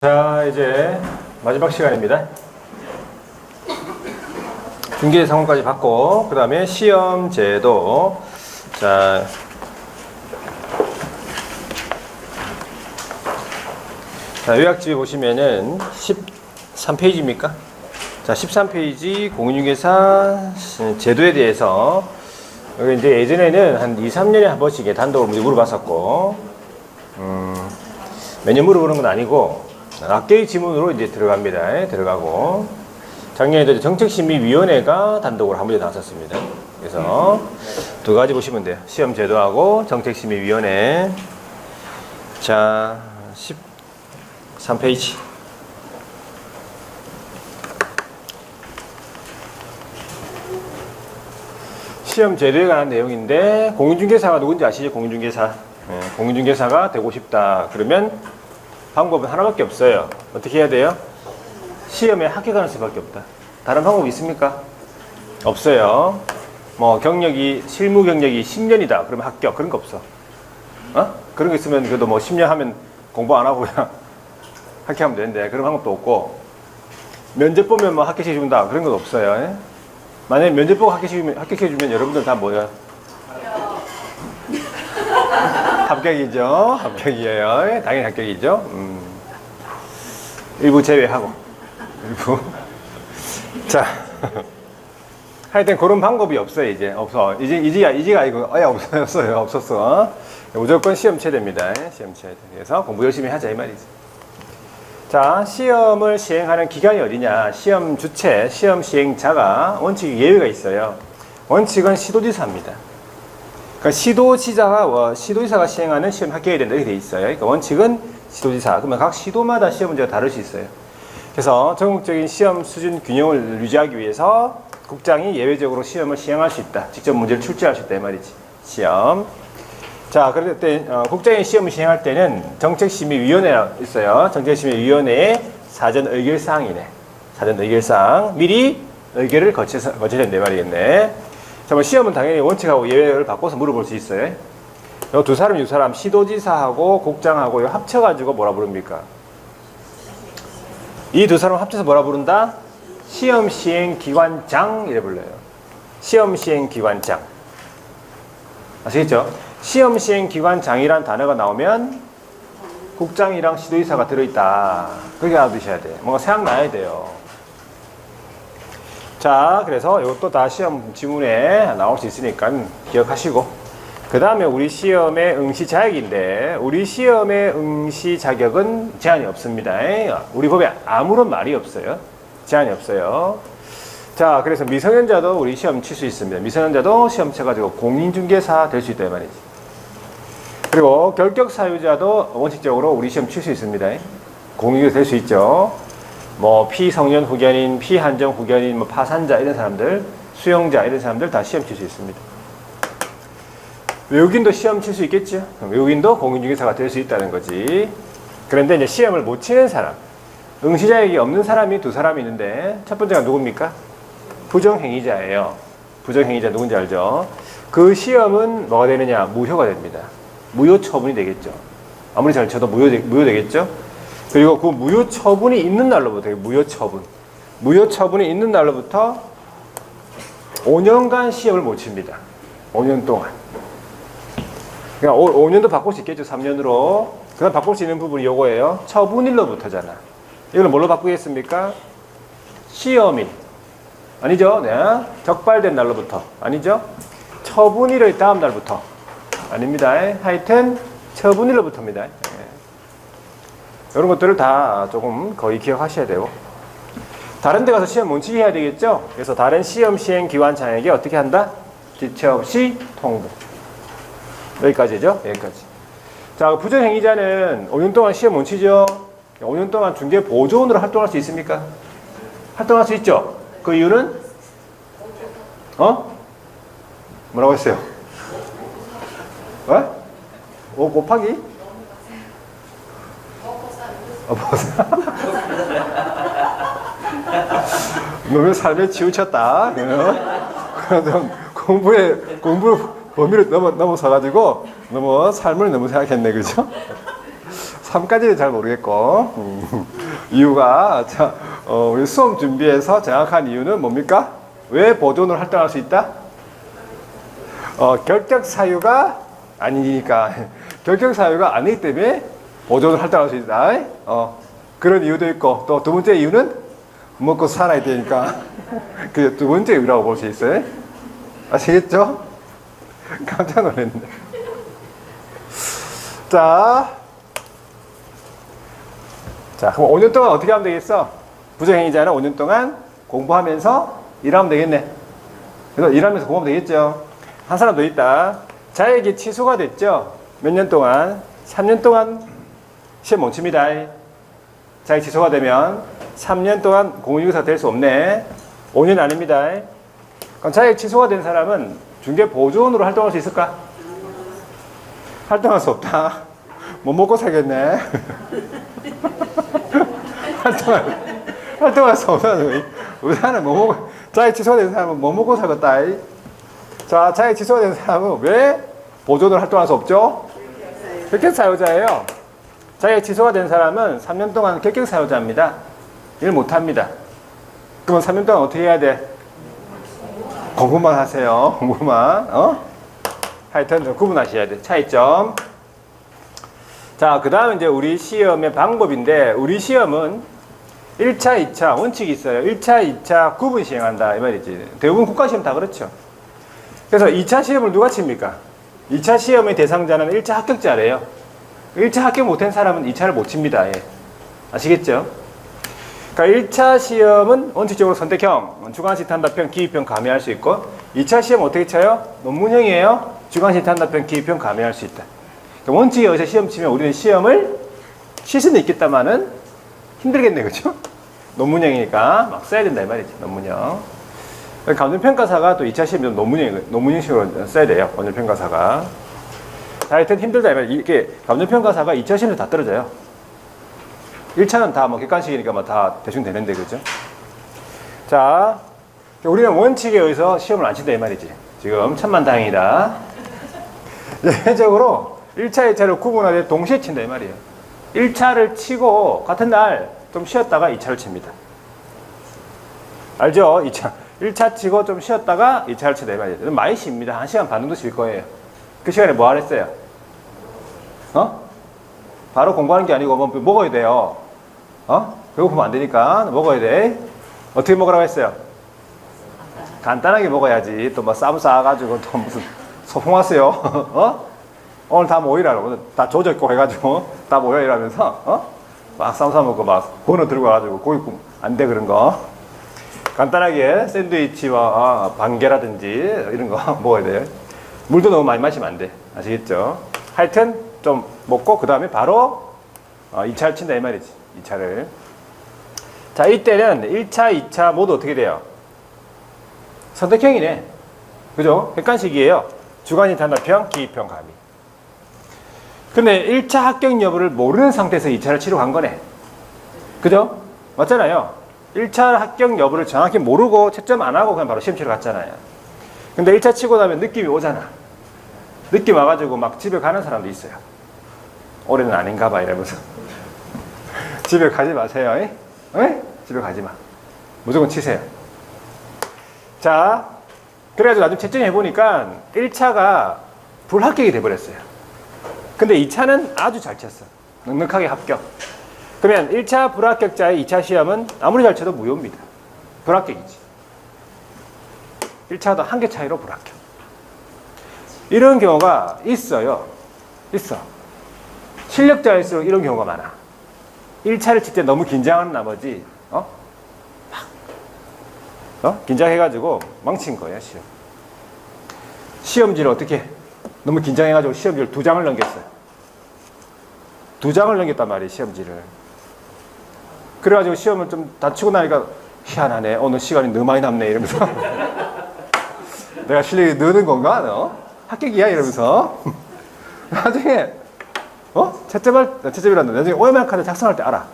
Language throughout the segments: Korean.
자, 이제 마지막 시간입니다. 중개 상황까지 받고, 그 다음에 시험 제도. 자, 요약집에 보시면은 13페이지입니까? 자, 13페이지 공인중개사 제도에 대해서, 여기 이제 예전에는 한 2, 3년에 한 번씩 단독으로 물어봤었고, 매년 물어보는 건 아니고, 학계의 지문으로 이제 들어가고, 작년에도 정책심의위원회가 단독으로 한 번에 나왔었습니다. 그래서 두 가지 보시면 돼요. 시험 제도하고 정책심의위원회. 자, 13페이지. 시험 제도에 관한 내용인데, 공인중개사가 누군지 아시죠? 공인중개사. 네, 공인중개사가 되고 싶다. 그러면 방법은 하나밖에 없어요. 어떻게 해야 돼요? 시험에 합격하는 수밖에 없다. 다른 방법 있습니까? 없어요. 뭐 경력이 실무 경력이 10년이다. 그러면 합격. 그런 거 없어. 그런 거 있으면 그래도 뭐 10년 하면 공부 안 하고 그냥 합격하면 되는데 그런 방법도 없고, 면접 보면 뭐 합격해 준다. 그런 건 없어요. 예? 만약에 면접 보고 합격해 주면 여러분들 다 뭐야? 합격이죠. 합격이에요. 당연히 합격이죠. 일부 제외하고. 일부. 자. 하여튼 그런 방법이 없어요, 이제. 없어. 이제가 아니고, 없었어. 무조건 시험 체대입니다. 시험 체대. 그래서 공부 열심히 하자, 이 말이지. 자, 시험을 시행하는 기관이 어디냐. 시험 주체, 시험 시행자가 원칙 예외가 있어요. 원칙은 시도지사입니다. 그러니까 시도지사가 시행하는 시험 합격해야 된다 이렇게 돼 있어요. 그러니까 원칙은 시도지사. 그러면 각 시도마다 시험 문제가 다를 수 있어요. 그래서 전국적인 시험 수준 균형을 유지하기 위해서 국장이 예외적으로 시험을 시행할 수 있다. 직접 문제를 출제할 수 있다 이 말이지. 시험. 자, 그럴 때 국장이 시험을 시행할 때는 정책심의위원회가 있어요. 정책심의위원회의 사전 의결사항이네. 사전 의결사항. 미리 의결을 거쳐야 된다 이 말이겠네. 자, 뭐 시험은 당연히 원칙하고 예외를 바꿔서 물어볼 수 있어요. 이 두 사람, 시도지사하고 국장하고 합쳐가지고 뭐라 부릅니까? 이 두 사람 합쳐서 뭐라 부른다? 시험시행기관장 이래 불러요. 시험시행기관장. 아시겠죠? 시험시행기관장이란 단어가 나오면 국장이랑 시도지사가 들어있다. 그렇게 알아두셔야 돼요. 뭔가 생각나야 돼요. 자, 그래서 이것도 다 시험 지문에 나올 수 있으니까 기억하시고, 그 다음에 우리 시험의 응시 자격인데, 우리 시험의 응시 자격은 제한이 없습니다. 우리 법에 아무런 말이 없어요. 제한이 없어요. 자, 그래서 미성년자도 우리 시험 칠 수 있습니다. 미성년자도 시험 쳐가지고 공인중개사 될 수 있다 이 말이지. 그리고 결격 사유자도 원칙적으로 우리 시험 칠 수 있습니다. 공인중개사 될 수 있죠. 뭐 피성년 후견인, 피한정 후견인, 뭐 파산자 이런 사람들, 수용자 이런 사람들 다 시험 칠 수 있습니다. 외국인도 시험 칠 수 있겠죠. 외국인도 공인중개사가 될 수 있다는 거지. 그런데 이제 시험을 못 치는 사람, 응시 자격이 없는 사람이 두 사람이 있는데 첫 번째가 누굽니까? 부정행위자예요. 부정행위자 누군지 알죠? 그 시험은 뭐가 되느냐? 무효가 됩니다. 무효 처분이 되겠죠. 아무리 잘 쳐도 무효 되겠죠. 그리고 그 무효 처분이 있는 날로부터, 무효 처분이 있는 날로부터 5년간 시험을 못 칩니다. 5년 동안. 그러니까 5년도 바꿀 수 있겠죠. 3년으로. 그다음 바꿀 수 있는 부분이 요거예요. 처분일로부터잖아. 이걸 뭘로 바꾸겠습니까? 시험일. 아니죠? 네. 적발된 날로부터. 아니죠? 처분일의 다음 날부터. 아닙니다. 하여튼 처분일로부터입니다. 이런 것들을 다 조금 거의 기억하셔야 되고, 다른 데 가서 시험 멈추기 해야 되겠죠? 그래서 다른 시험 시행 기관장에게 어떻게 한다? 지체 없이 통보. 여기까지죠? 여기까지. 자, 부정행위자는 5년 동안 시험 멈추죠? 5년 동안 중개보조원으로 활동할 수 있습니까? 활동할 수 있죠? 그 이유는? 뭐라고 했어요? 5 곱하기? 너무 삶에 치우쳤다. 공부 범위를 넘어서가지고 너무 삶을 너무 생각했네, 그죠? 3까지는 잘 모르겠고 이유가 우리 수험 준비해서 정확한 이유는 뭡니까? 왜 보존을 활동할 수 있다? 결격 사유가 아니니까 결격 사유가 아니기 때문에 보존을 활동할 수 있다. 그런 이유도 있고 또 두 번째 이유는 먹고 살아야 되니까 그 두 번째 이유라고 볼 수 있어요. 아시겠죠? 깜짝 놀랐네. 자, 그럼 5년 동안 어떻게 하면 되겠어? 부정행위자는 5년 동안 공부하면서 일하면 되겠네. 그래서 일하면서 공부하면 되겠죠. 한 사람 더 있다. 자격이 취소가 됐죠. 몇 년 동안? 3년 동안 시험 못 칩니다. 자격 취소가 되면 3년 동안 공인중개사가 될 수 없네. 5년 아닙니다. 그럼 자격 취소가 된 사람은 중개보조원으로 활동할 수 있을까? 활동할 수 없다. 못 먹고 살겠네. 활동할 수 없는 의사는 뭐 먹고, 자격 취소가 된 사람은 못 먹고 살겠다. 자, 자격 취소가 된 사람은 왜 보존을 활동할 수 없죠? 결격 사유자예요. 자격 취소가 된 사람은 3년 동안 결격 사유자입니다. 일 못 합니다. 그러면 3년 동안 어떻게 해야 돼? 공부만 하세요. 공부만. 하여튼 좀 구분하셔야 돼. 차이점. 자, 그 다음 이제 우리 시험의 방법인데, 우리 시험은 1차, 2차 원칙이 있어요. 1차, 2차 구분 시행한다. 이 말이지. 대부분 국가시험 다 그렇죠. 그래서 2차 시험을 누가 칩니까? 2차 시험의 대상자는 1차 합격자래요. 1차 합격 못한 사람은 2차를 못 칩니다. 예. 아시겠죠? 그러니까 1차 시험은 원칙적으로 선택형, 주관식 단답형, 기입형 가미할 수 있고, 2차 시험 어떻게 쳐요? 논문형이에요. 주관식 단답형, 기입형 가미할 수 있다. 그러니까 원칙에 의해서 시험 치면 우리는 시험을 칠 수는 있겠다마는 힘들겠네, 그죠? 논문형이니까 막 써야 된다 이 말이지. 논문형. 감정평가사가 또 2차 시험이 논문형식으로 써야 돼요. 감정평가사가. 하여튼 힘들다 이 말이지. 이게 감정평가사가 2차 시험에서 다 떨어져요. 1차는 다 뭐 객관식이니까 뭐 다 대충 되는데, 그죠? 자, 우리는 원칙에 의해서 시험을 안 친다 이 말이지. 지금 천만다행이다. 예외적으로 1차, 2차를 구분하되 동시에 친다 이 말이에요. 1차를 치고 같은 날 좀 쉬었다가 2차를 칩니다. 알죠? 1차 치고 좀 쉬었다가 2차를 친다 이 말이에요. 많이 쉽니다. 1시간 반 정도 쉴 거예요. 그 시간에 뭐 하랬어요? 바로 공부하는 게 아니고 뭐 먹어야 돼요. 배고프면 안 되니까 먹어야 돼. 어떻게 먹으라고 했어요? 간단하게 먹어야지. 또 뭐 쌈 싸가지고 또 무슨 소풍 왔어요. 오늘 다 모이라고. 다 조졌고 해가지고 다 모여 이러면서 막 쌈 싸먹고 막 번호 들고 와가지고 고기 안 돼 그런 거. 간단하게 샌드위치와 반개라든지 이런 거 먹어야 돼요. 물도 너무 많이 마시면 안 돼. 아시겠죠? 하여튼 좀 먹고 그 다음에 바로 2차를 친다 이 말이지. 2차를. 자, 이때는 1차, 2차 모두 어떻게 돼요? 선택형이네. 그죠? 객관식이에요. 주관식 단답형, 기입형 가미. 근데 1차 합격 여부를 모르는 상태에서 2차를 치러 간 거네. 그죠? 맞잖아요. 1차 합격 여부를 정확히 모르고 채점 안 하고 그냥 바로 시험 치러 갔잖아요. 근데 1차 치고 나면 느낌이 오잖아. 느낌 와가지고 막 집에 가는 사람도 있어요. 올해는 아닌가 봐 이러면서. 집에 가지 마세요. 에? 집에 가지 마. 무조건 치세요. 자, 그래가지고 나중에 채점해보니까 1차가 불합격이 돼버렸어요. 근데 2차는 아주 잘 쳤어. 넉넉하게 합격. 그러면 1차 불합격자의 2차 시험은 아무리 잘 쳐도 무효입니다. 불합격이지. 1차도 한 개 차이로 불합격. 이런 경우가 있어요. 있어. 실력자일수록 이런 경우가 많아. 1차를 칠 때 너무 긴장하는 나머지 긴장해가지고 망친 거야 시험. 시험지를 어떻게 너무 긴장해가지고 시험지를 2장을 넘겼어요. 2장을 넘겼단 말이에요 시험지를. 그래가지고 시험을 좀 다치고 나니까 희한하네. 오늘 시간이 너무 많이 남네 이러면서 내가 실력이 느는 건가? 너? 합격이야 이러면서 나중에 채점이란다. 나중에 오해만 카드 작성할 때 알아.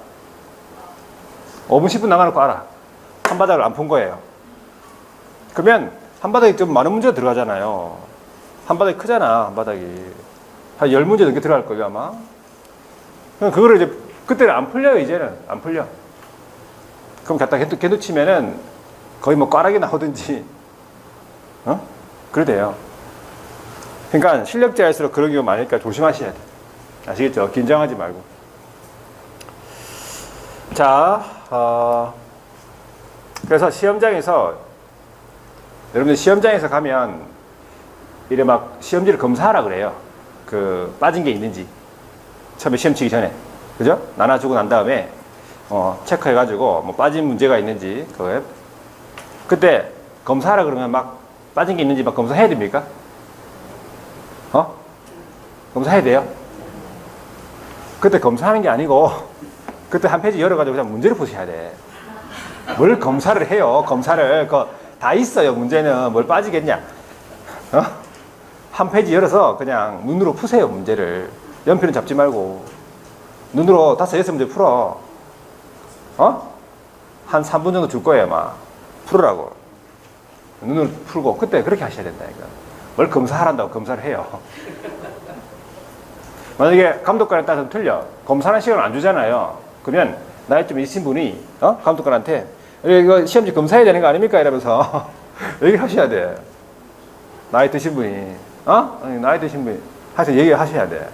5분 10분 나가놓고 알아. 한 바닥을 안 푼 거예요. 그러면 한 바닥에 좀 많은 문제가 들어가잖아요. 한 바닥이 크잖아. 한 바닥이 한 10문제 넘게 들어갈 거예요 아마. 그거를 이제 그때는 안 풀려요. 이제는 안 풀려. 그럼 갖다 걔도 치면은 거의 뭐 꽈락이 나오든지 그래 돼요. 그러니까 실력자일수록 그런 경우 많으니까 조심하셔야 돼. 아시겠죠? 긴장하지 말고. 자, 그래서 시험장에서 여러분들 시험장에서 가면 이래 막 시험지를 검사하라 그래요. 그 빠진 게 있는지 처음에 시험 치기 전에, 그죠? 나눠주고 난 다음에 체크해가지고 뭐 빠진 문제가 있는지 그때 검사하라 그러면 막 빠진 게 있는지 막 검사해야 됩니까? 검사해야 돼요. 그때 검사하는 게 아니고 그때 한 페이지 열어가지고 그냥 문제를 푸셔야 돼. 뭘 검사를 해요? 검사를 다 있어요. 문제는 뭘 빠지겠냐? 한 페이지 열어서 그냥 눈으로 푸세요. 문제를 연필은 잡지 말고 눈으로 5, 6문제 풀어. 한 3분 정도 줄 거예요. 아마 풀으라고. 눈을 풀고 그때 그렇게 하셔야 된다니까. 뭘 검사하란다고 검사를 해요. 만약에 감독관에 따라서 틀려. 검사하는 시간을 안 주잖아요. 그러면 나이 좀 있으신 분이 감독관한테 이거 시험지 검사해야 되는 거 아닙니까? 이러면서 얘기를 하셔야 돼. 나이 드신 분이 나이 드신 분이 하여튼 얘기를 하셔야 돼.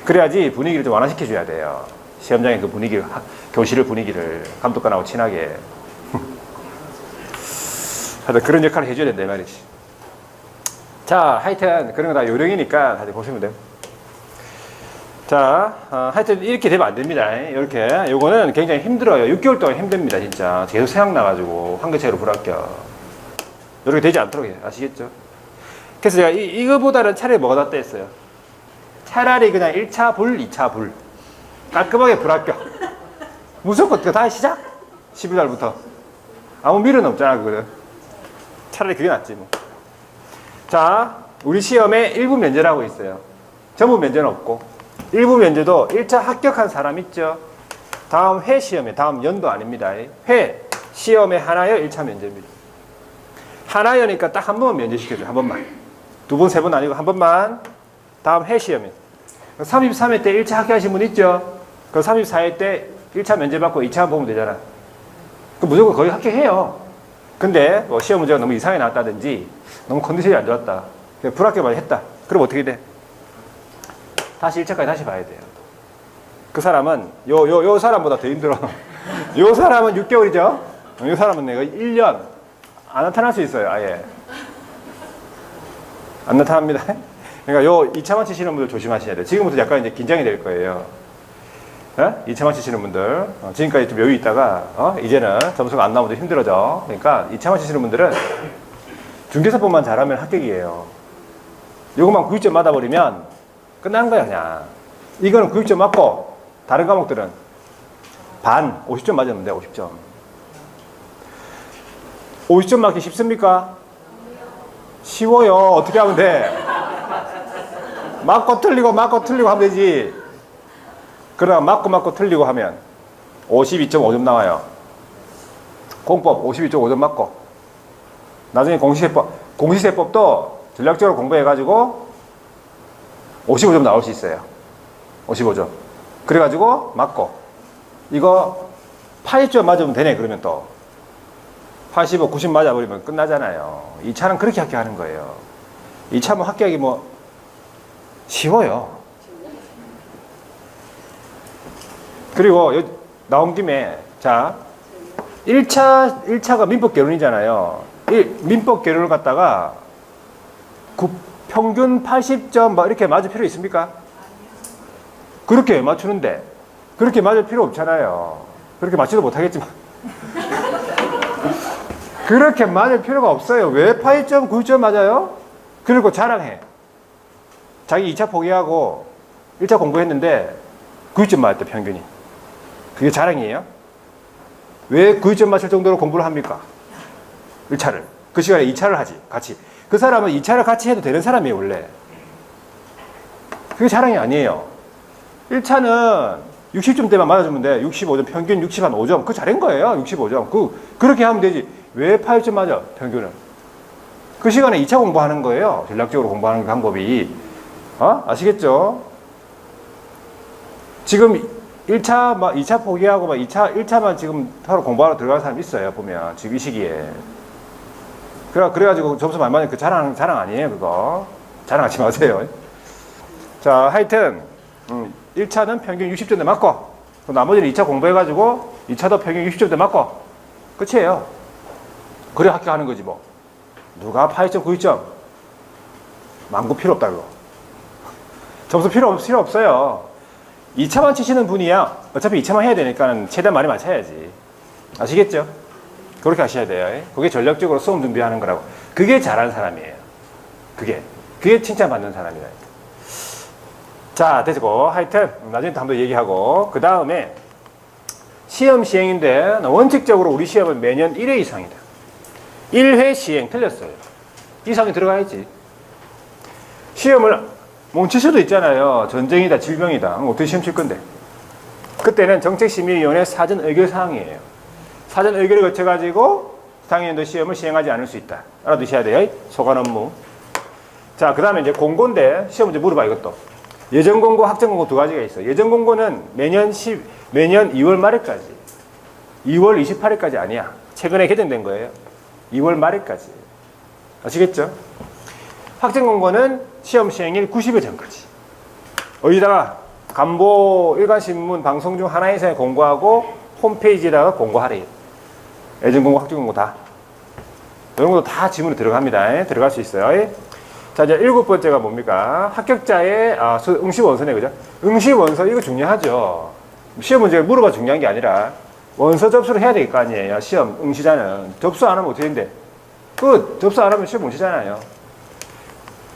그래야지 분위기를 좀 완화시켜 줘야 돼요. 시험장의 그 분위기를, 교실의 분위기를 감독관하고 친하게. 하여튼 그런 역할을 해줘야 된다 이 말이지. 자, 하여튼 그런 거 다 요령이니까 다들 보시면 돼요. 자, 하여튼 이렇게 되면 안 됩니다. 이렇게. 요거는 굉장히 힘들어요. 6개월 동안 힘듭니다, 진짜. 계속 생각나가지고 환경체로 불합격. 이렇게 되지 않도록 해요. 아시겠죠? 그래서 제가 이거보다는 차라리 뭐가 낫다 했어요. 차라리 그냥 1차 불, 2차 불. 깔끔하게 불합격. 무조건 다시 시작? 12달부터. 아무 미련 없잖아, 그거는. 차라리 그게 낫지, 뭐. 자, 우리 시험에 일부 면제라고 있어요. 전부 면제는 없고. 일부 면제도 1차 합격한 사람 있죠? 다음 회 시험에, 다음 연도 아닙니다. 회 시험에 하나여 1차 면제입니다. 하나여니까 딱 한 번만 면제시켜줘요. 한 번만. 두 번, 세 번 아니고 한 번만. 다음 해 시험에. 33회 때 1차 합격하신 분 있죠? 그 34회 때 1차 면제받고 2차 보면 되잖아. 그 무조건 거의 합격해요. 근데 뭐 시험 문제가 너무 이상하게 나왔다든지 너무 컨디션이 안 좋았다. 불합격만 했다. 그럼 어떻게 돼? 다시 1차까지 다시 봐야 돼요. 그 사람은 요 사람보다 더 힘들어. 요 사람은 6개월이죠? 요 사람은 내가 1년 안 나타날 수 있어요. 아예 안 나타납니다. 그러니까 요 2차만 치시는 분들 조심하셔야 돼요. 지금부터 약간 이제 긴장이 될 거예요. 2차만 치시는 분들 지금까지 좀 여유 있다가 이제는 점수가 안 나오면 힘들어져. 그러니까 2차만 치시는 분들은 중개사법만 잘하면 합격이에요. 요것만 900점 맞아버리면 끝나는 거야 그냥. 이거는 900점 맞고 다른 과목들은 반 50점 맞으면 돼. 50점 50점 맞기 쉽습니까? 쉬워요. 어떻게 하면 돼? 맞고 틀리고 하면 되지. 그러나 맞고 틀리고 하면 52.5점 나와요. 공법 52.5점 맞고 나중에 공시세법도 전략적으로 공부해가지고 55점 나올 수 있어요. 55점. 그래가지고 맞고 이거 80점 맞으면 되네. 그러면 또 85, 90 맞아버리면 끝나잖아요. 2차는 그렇게 합격하는 거예요. 2차 뭐 합격이 뭐 쉬워요. 그리고 나온 김에 자 1차가 민법 개론이잖아요. 민법 개론을 갖다가 평균 80점 막 이렇게 맞을 필요 있습니까? 그렇게 맞추는데 그렇게 맞을 필요 없잖아요. 그렇게 맞지도 못하겠지만 그렇게 맞을 필요가 없어요. 왜 8점, 9점 맞아요? 그리고 자랑해. 자기 2차 포기하고 1차 공부했는데 9점 맞았대, 평균이. 그게 자랑이에요? 왜 9점 맞을 정도로 공부를 합니까? 1차를. 그 시간에 2차를 하지, 같이. 그 사람은 2차를 같이 해도 되는 사람이에요, 원래. 그게 자랑이 아니에요. 1차는 60점대만 맞아주면 돼. 65점, 평균 65점. 그거 잘한 거예요, 65점. 그렇게 하면 되지. 왜 8점 맞아, 평균은? 그 시간에 2차 공부하는 거예요. 전략적으로 공부하는 방법이. 아시겠죠? 지금 1차, 막 2차 포기하고 막 2차, 1차만 지금 바로 공부하러 들어가는 사람 있어요. 보면. 지금 이 시기에. 그래가지고 점수 많이 맞으면 그 자랑 아니에요. 그거. 자랑하지 마세요. 자, 하여튼, 1차는 평균 60점대 맞고, 나머지는 2차 공부해가지고, 2차도 평균 60점대 맞고, 끝이에요. 그래 합격하는 거지 뭐. 누가 8점, 9점? 망고 필요 없다, 그거. 점수 필요 없어요. 2차만 치시는 분이야. 어차피 2차만 해야 되니까 최대한 많이 맞춰야지. 아시겠죠? 그렇게 하셔야 돼요. 그게 전략적으로 수험 준비하는 거라고. 그게 잘하는 사람이에요. 그게 칭찬받는 사람이다. 자, 됐고. 하여튼, 나중에 또 한번 얘기하고. 그 다음에, 시험 시행인데, 원칙적으로 우리 시험은 매년 1회 이상이다. 1회 시행 틀렸어요. 이상이 들어가야지. 시험을 멈출 수도 있잖아요. 전쟁이다, 질병이다. 어떻게 시험 칠 건데? 그때는 정책심의위원회 사전 의결 사항이에요. 사전 의결을 거쳐가지고 당연도 시험을 시행하지 않을 수 있다. 알아두셔야 돼요. 소관 업무. 자, 그 다음에 이제 공고인데 시험 문제 물어봐, 이것도. 예전 공고, 학점 공고 두 가지가 있어요. 예전 공고는 매년 2월 말일까지. 2월 28일까지 아니야. 최근에 개정된 거예요. 2월 말일까지. 아시겠죠? 학점 공고는 시험 시행일 90일 전까지. 어디다가 간보 일간신문 방송 중 하나 이상에 공고하고 홈페이지에다가 공고하래요. 예전 공고, 학점 공고 다. 이런 것도 다 지문에 들어갑니다. 들어갈 수 있어요. 자, 이제 7번째가 뭡니까? 합격자의 응시원서네, 그죠? 응시원서, 이거 중요하죠. 시험 문제가 물어봐 중요한 게 아니라 원서 접수를 해야 될 거 아니에요. 시험 응시자는. 접수 안 하면 어떻게 되는데? 접수 안 하면 시험 못 치잖아요.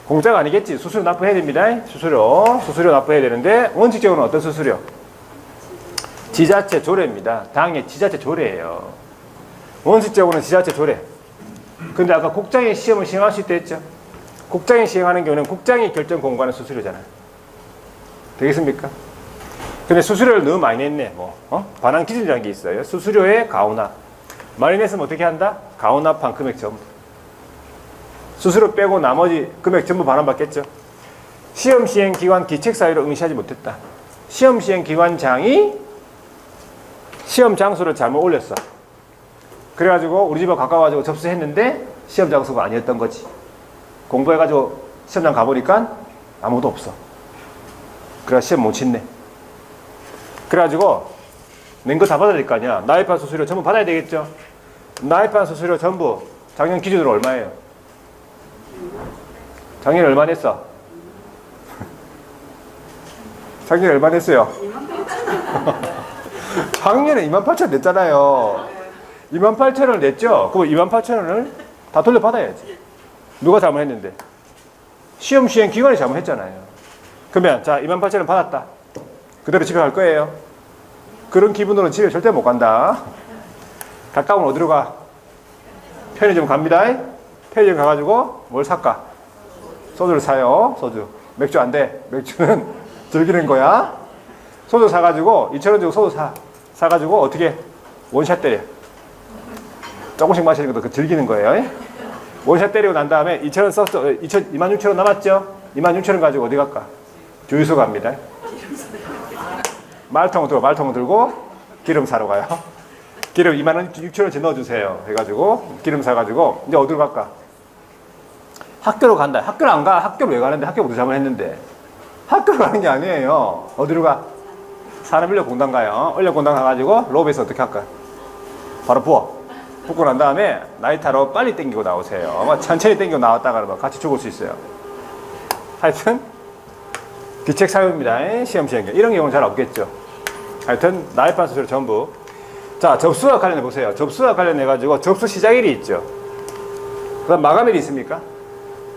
공짜가 아니겠지. 수수료 납부해야 됩니다. 수수료 납부해야 되는데 원칙적으로는 어떤 수수료? 지자체 조례입니다. 당의 지자체 조례예요. 원칙적으로는 지자체 조례. 근데 아까 국장이 시험을 시행할 수 있다 했죠. 국장이 시행하는 경우는 국장이 결정 공고하는 수수료잖아요. 되겠습니까? 근데 수수료를 너무 많이 냈네. 반환 기준이라는 게 있어요. 수수료에 가오납. 많이 냈으면 어떻게 한다? 가오납한 금액 전부. 수수료 빼고 나머지 금액 전부 반환받겠죠. 시험 시행 기관 기책 사유로 응시하지 못했다. 시험 시행 기관장이 시험 장소를 잘못 올렸어. 그래가지고 우리 집하고 가까워가지고 접수했는데 시험 장소가 아니었던 거지. 공부해가지고 시험장 가보니까 아무도 없어. 그래서 시험 못 치네. 그래가지고 낸 거 다 받아야 될 거 아니야. 나입한 수수료 전부 받아야 되겠죠. 나입한 수수료 전부 작년 기준으로 얼마예요? 작년에 얼마 냈어? 작년에 얼마 냈어요? 28,000원. 작년에 28,000원 냈잖아요. 28,000원을 냈죠? 그럼 28,000원을 다 돌려받아야지. 누가 잘못했는데? 시험 시행 기관이 잘못했잖아요. 그러면 자 28,000원 받았다. 그대로 집에 갈 거예요. 그런 기분으로는 집에 절대 못 간다. 가까우면 어디로 가? 편의점 갑니다. 편의점 가가지고 뭘 살까? 소주를 사요. 소주. 맥주 안 돼. 맥주는 즐기는 거야. 소주 사가지고 2,000원 주고 소주 사가지고 어떻게 원샷 때려. 조금씩 마시는 것도 즐기는 거예요. 원샷 때리고 난 다음에 2,000원 썼죠. 26,000원 남았죠. 26,000원 가지고 어디 갈까? 주유소 갑니다. 말통을 들고 기름 사러 가요. 기름 26,000원치 넣어주세요. 해가지고 기름 사가지고 이제 어디로 갈까? 학교로 간다. 학교를 안 가. 학교를 왜 가는데? 학교부터 잘못했는데. 학교로 가는 게 아니에요. 어디로 가? 산업인력공단 가요. 인력공단 가가지고 로비에서 어떻게 할까? 바로 부어. 붓고 난 다음에 나이타로 빨리 땡기고 나오세요. 천천히 땡기고 나왔다가 같이 죽을 수 있어요. 하여튼 기책 사유입니다. 시험 시행령. 이런 경우는 잘 없겠죠. 하여튼 나이판 수수료 전부. 자, 접수와 관련해 보세요. 접수와 관련해 가지고 접수 시작일이 있죠. 그다음 마감일이 있습니까?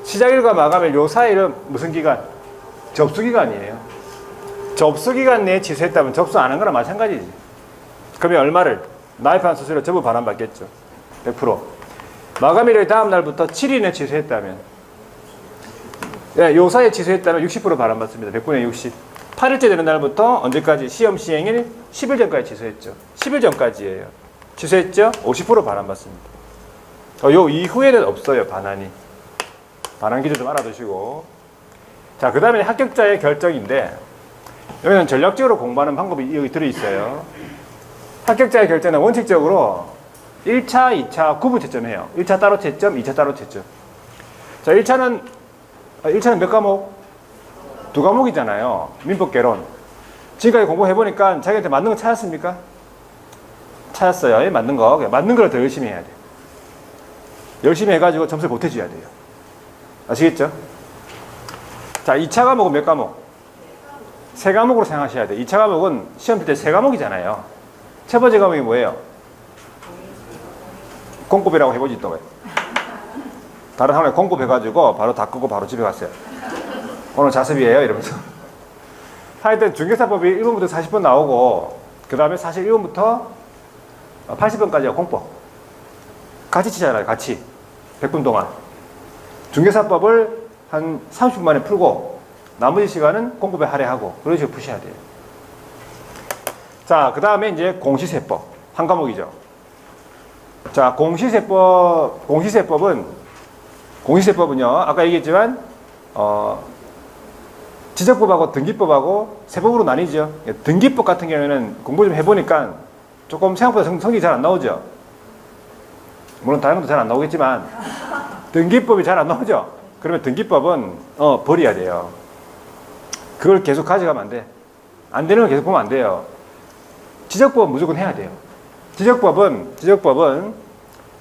시작일과 마감일 요 사이는 무슨 기간? 접수기간이에요. 접수기간 내에 취소했다면 접수 안 한 거랑 마찬가지지. 그러면 얼마를? 나입한 수수료 전부 반환받겠죠. 100%. 마감일의 다음 날부터 7일에 취소했다면, 요 사이에 취소했다면 60% 반환받습니다. 100분의 60. 8일째 되는 날부터 언제까지? 시험 시행일 10일 전까지 취소했죠. 10일 전까지예요. 취소했죠? 50% 반환받습니다. 요 이후에는 없어요, 반환이. 반환 기준 좀 알아두시고. 자, 그 다음에 합격자의 결정인데, 여기는 전략적으로 공부하는 방법이 여기 들어있어요. 합격자의 결제는 원칙적으로 1차, 2차 구분 채점해요. 1차 따로 채점, 2차 따로 채점. 자, 1차는 몇 과목? 2과목이잖아요. 민법 개론. 지금까지 공부해보니까 자기한테 맞는 거 찾았습니까? 찾았어요. 맞는 거. 맞는 걸 더 열심히 해야 돼요. 열심히 해가지고 점수를 보태줘야 돼요. 아시겠죠? 자, 2차 과목은 몇 과목? 3과목으로 생각하셔야 돼요. 2차 과목은 시험 칠 때 3과목이잖아요. 첫 번째 과목이 뭐예요? 공급이라고 해보지 또 왜? 다른 학원에 공급해가지고 바로 다 끄고 바로 집에 갔어요. 오늘 자습이에요 이러면서. 하여튼 중개사법이 1번부터 40번 나오고 그 다음에 사실 1번부터 80번까지가 공법. 같이 치잖아요. 같이. 100분 동안. 중개사법을 한 30분 만에 풀고 나머지 시간은 공급에 할애하고 그런 식으로 푸셔야 돼요. 자, 그 다음에 이제 공시세법. 한 과목이죠. 자, 공시세법은요, 아까 얘기했지만, 지적법하고 등기법하고 세 법으로 나뉘죠. 등기법 같은 경우에는 공부 좀 해보니까 조금 생각보다 성적이 잘 안 나오죠. 물론 다른 것도 잘 안 나오겠지만, 등기법이 잘 안 나오죠. 그러면 등기법은, 버려야 돼요. 그걸 계속 가져가면 안 돼. 안 되는 걸 계속 보면 안 돼요. 지적법은 무조건 해야 돼요. 지적법은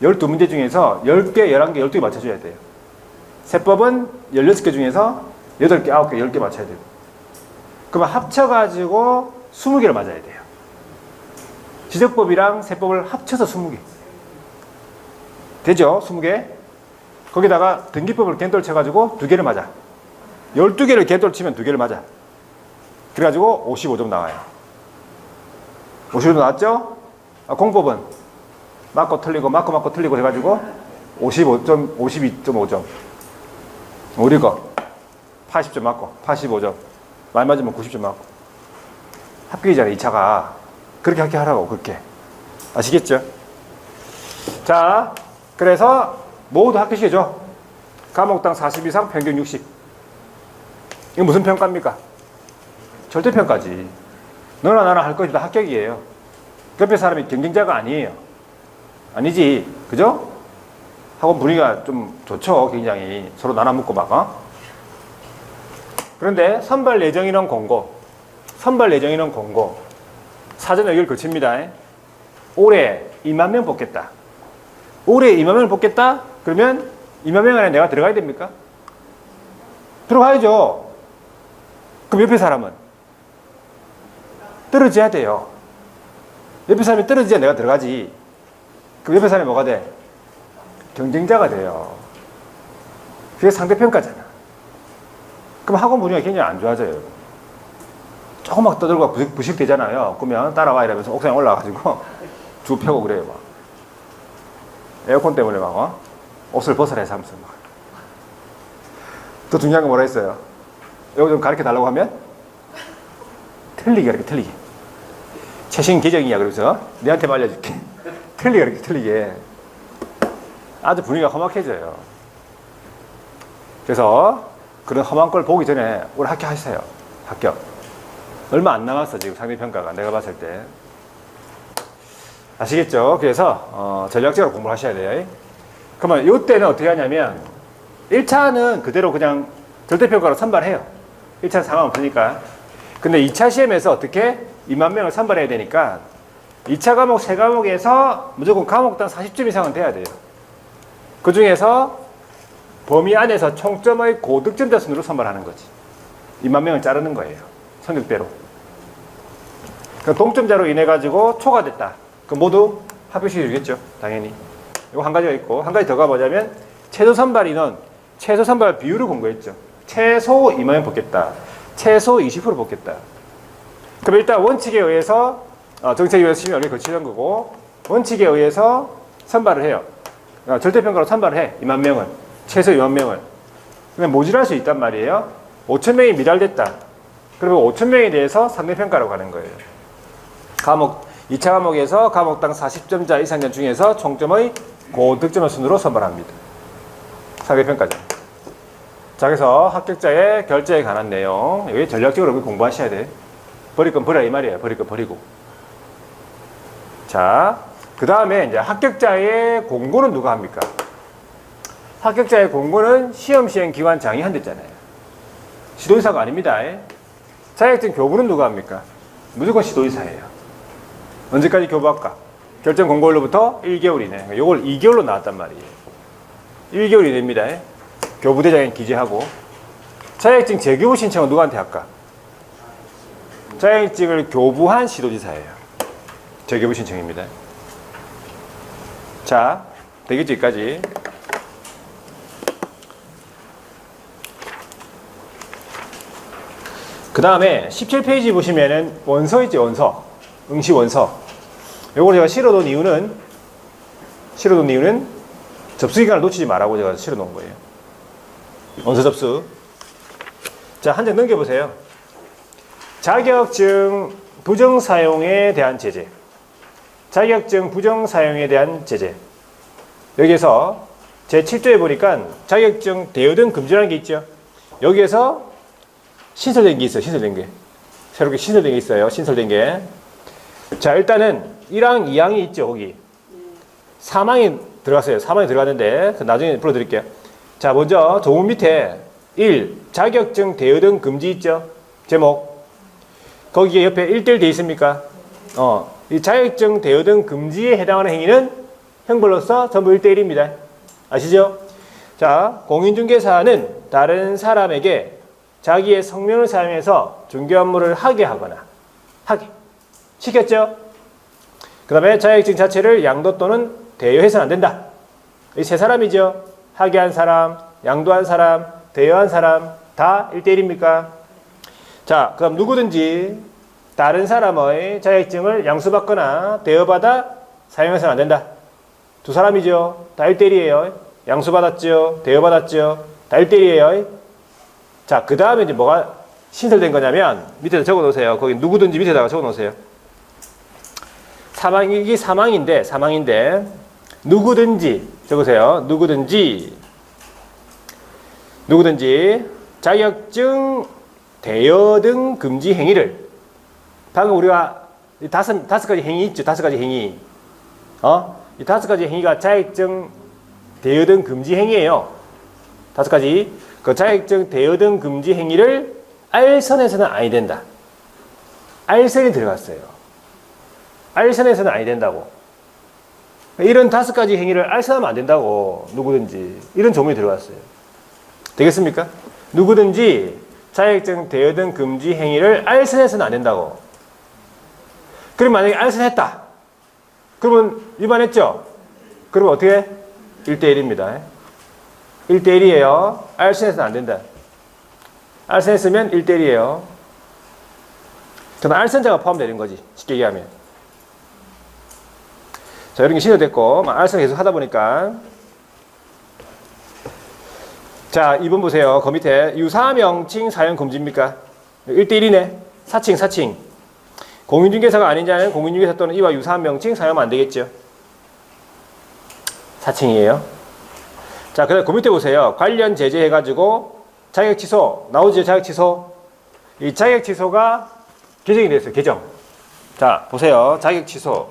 12문제 중에서 10개, 11개, 12개 맞춰줘야 돼요. 세법은 16개 중에서 8개, 9개, 10개 맞춰야 돼요. 그러면 합쳐가지고 20개를 맞아야 돼요. 지적법이랑 세법을 합쳐서 20개. 되죠? 20개. 거기다가 등기법을 갠돌 쳐가지고 2개를 맞아. 12개를 갠돌 치면 2개를 맞아. 그래가지고 55점 나와요. 55점 나왔죠? 공법은 맞고 틀리고 맞고 틀리고 해가지고 55점, 52.5점. 우리 거 80점 맞고 85점. 말 맞으면 90점 맞고. 합격이잖아요. 2차가. 그렇게 합격하라고. 그렇게. 아시겠죠? 자, 그래서 모두 합격이죠. 과목당 40 이상 평균 60. 이거 무슨 평가입니까? 절대평가지. 너나 나나 할 것이 다 합격이에요. 옆에 사람이 경쟁자가 아니에요. 아니지. 그죠? 학원 분위기가 좀 좋죠. 굉장히. 서로 나눠먹고 막. 그런데 선발 예정인원 공고. 사전 의결 거칩니다. 올해 2만 명 뽑겠다. 올해 2만 명을 뽑겠다? 그러면 2만 명 안에 내가 들어가야 됩니까? 들어가야죠. 그럼 옆에 사람은? 떨어져야 돼요. 옆에 사람이 떨어져야 내가 들어가지. 그럼 옆에 사람이 뭐가 돼? 경쟁자가 돼요. 그게 상대평가잖아. 그럼 학원 분위기가 굉장히 안 좋아져요. 조금 막 떠들고 부식되잖아요. 그러면 따라와 이러면서 옥상에 올라가가지고 주 펴고 그래요. 막. 에어컨 때문에 막 옷을 벗으라 해서 하면서 막. 더 중요한 건 뭐라 했어요? 이거 좀 가르쳐 달라고 하면 틀리게 이렇게 틀리게. 최신 개정이야. 그러면서 내한테만 알려줄게. 틀리게 이렇게 틀리게. 아주 분위기가 험악해져요. 그래서 그런 험한 걸 보기 전에 우리 합격하세요. 합격. 얼마 안 남았어 지금 상대평가가 내가 봤을 때. 아시겠죠? 그래서 전략적으로 공부를 하셔야 돼요. 그러면 이때는 어떻게 하냐면 1차는 그대로 그냥 절대평가로 선발해요. 1차는 상관 없으니까. 근데 2차 시험에서 어떻게 2만 명을 선발해야 되니까 2차 과목 3과목에서 무조건 과목당 40점 이상은 돼야 돼요. 그 중에서 범위 안에서 총점의 고득점자 순으로 선발하는 거지. 2만 명을 자르는 거예요. 성적대로. 그럼 동점자로 인해 가지고 초과됐다. 그럼 모두 합격시켜 주겠죠. 당연히. 이거 한 가지가 있고 한 가지 더 가보자면 최소 선발 인원, 최소 선발 비율을 공부했죠. 최소 2만 명 뽑겠다. 최소 20% 뽑겠다. 그럼 일단 원칙에 의해서 정책에 의해서 시험을 거치는 거고 원칙에 의해서 선발을 해요. 절대평가로 선발을 해. 2만 명을. 최소 2만 명을. 근데 모자랄 수 있단 말이에요. 5천 명이 미달됐다. 그러면 5천 명에 대해서 상대평가로 가는 거예요. 2차 과목에서 과목당 40점자 이상자 중에서 총점의 고득점을 순으로 선발합니다. 상대평가죠. 자, 그래서 합격자의 결제에 관한 내용, 여기 전략적으로 공부하셔야 돼. 버릴 건 버려 이 말이에요. 버릴 건 버리고. 자, 그 다음에 이제 합격자의 공고는 누가 합니까? 합격자의 공고는 시험 시행 기관장이 한댔잖아요. 시도의사가 아닙니다. 자격증 교부는 누가 합니까? 무조건 시도의사예요. 언제까지 교부할까? 결정 공고일로부터 1개월이네. 요걸 2개월로 나왔단 말이에요. 1개월이 됩니다. 교부대장에 기재하고. 자격증 재교부 신청은 누구한테 할까? 자격증을 교부한 시도지사예요. 재교부 신청입니다. 자, 되겠죠, 여기까지. 그 다음에 17페이지 보시면은 원서 있죠, 원서. 응시 원서. 요걸 제가 실어놓은 이유는 접수 기간을 놓치지 말라고 제가 실어놓은 거예요. 원서 접수. 자, 한 장 넘겨보세요. 자격증 부정 사용에 대한 제재. 자격증 부정 사용에 대한 제재. 여기에서 제 7조에 보니까 자격증 대여등 금지라는 게 있죠. 여기에서 신설된 게 있어요. 신설된 게. 새롭게 신설된 게 있어요. 신설된 게. 자, 일단은 1항, 2항이 있죠. 거기. 3항이 들어갔어요. 3항이 들어갔는데 나중에 풀어드릴게요. 자, 먼저 조문 밑에 1. 자격증 대여등 금지 있죠. 제목. 거기에 옆에 1대1 돼 있습니까? 이 자격증 대여등 금지에 해당하는 행위는 형벌로서 전부 1대1입니다. 아시죠? 자, 공인중개사는 다른 사람에게 자기의 성명을 사용해서 중개 업무를 하게 하거나 시켰죠? 그 다음에 자격증 자체를 양도 또는 대여해서는 안 된다. 이 세 사람이죠. 하게 한 사람, 양도한 사람, 대여한 사람 다 1대1입니까? 자, 그럼 누구든지 다른 사람의 자격증을 양수받거나 대여받아 사용해서는 안 된다. 두 사람이죠. 다 1대1이에요. 양수받았죠. 대여받았죠. 다 1대1이에요. 자, 그 다음에 이제 뭐가 신설된 거냐면 밑에다 적어 놓으세요. 거기 누구든지 밑에다가 적어 놓으세요. 이게 사망인데 누구든지 적으세요. 누구든지 자격증 대여등 금지 행위를 방금 우리가 다섯 가지 행위 있죠. 5가지 행위. 이 5가지 행위가 자격증 대여등 금지 행위예요. 5가지. 그 자격증 대여등 금지 행위를 알선에서는 아니 된다. 알선이 들어갔어요. 알선에서는 아니 된다고. 이런 5가지 행위를 알선하면 안 된다고. 누구든지. 이런 조문이 들어갔어요. 되겠습니까? 누구든지 자격증 대여등 금지 행위를 알선해서는 안 된다고. 그럼 만약에 알선했다. 그러면 위반했죠? 그러면 어떻게? 1대1입니다. 1대1이에요. 알선해서는 안 된다. 알선했으면 1대1이에요. 저는 알선자가 포함되는 거지. 쉽게 얘기하면. 자, 이런 게 신호됐고, 알선 계속 하다 보니까. 자, 2번 보세요. 그 밑에 유사명칭 사용 금지입니까? 1대1이네. 사칭. 공인중개사가 아닌 자는 공인중개사 또는 이와 유사한 명칭 사용하면 안 되겠죠. 사칭이에요. 자, 그 다음에 그 밑에 보세요. 관련 제재 해가지고 자격 취소 나오죠. 자격 취소. 이 자격 취소가 개정이 됐어요. 개정. 자, 보세요. 자격 취소.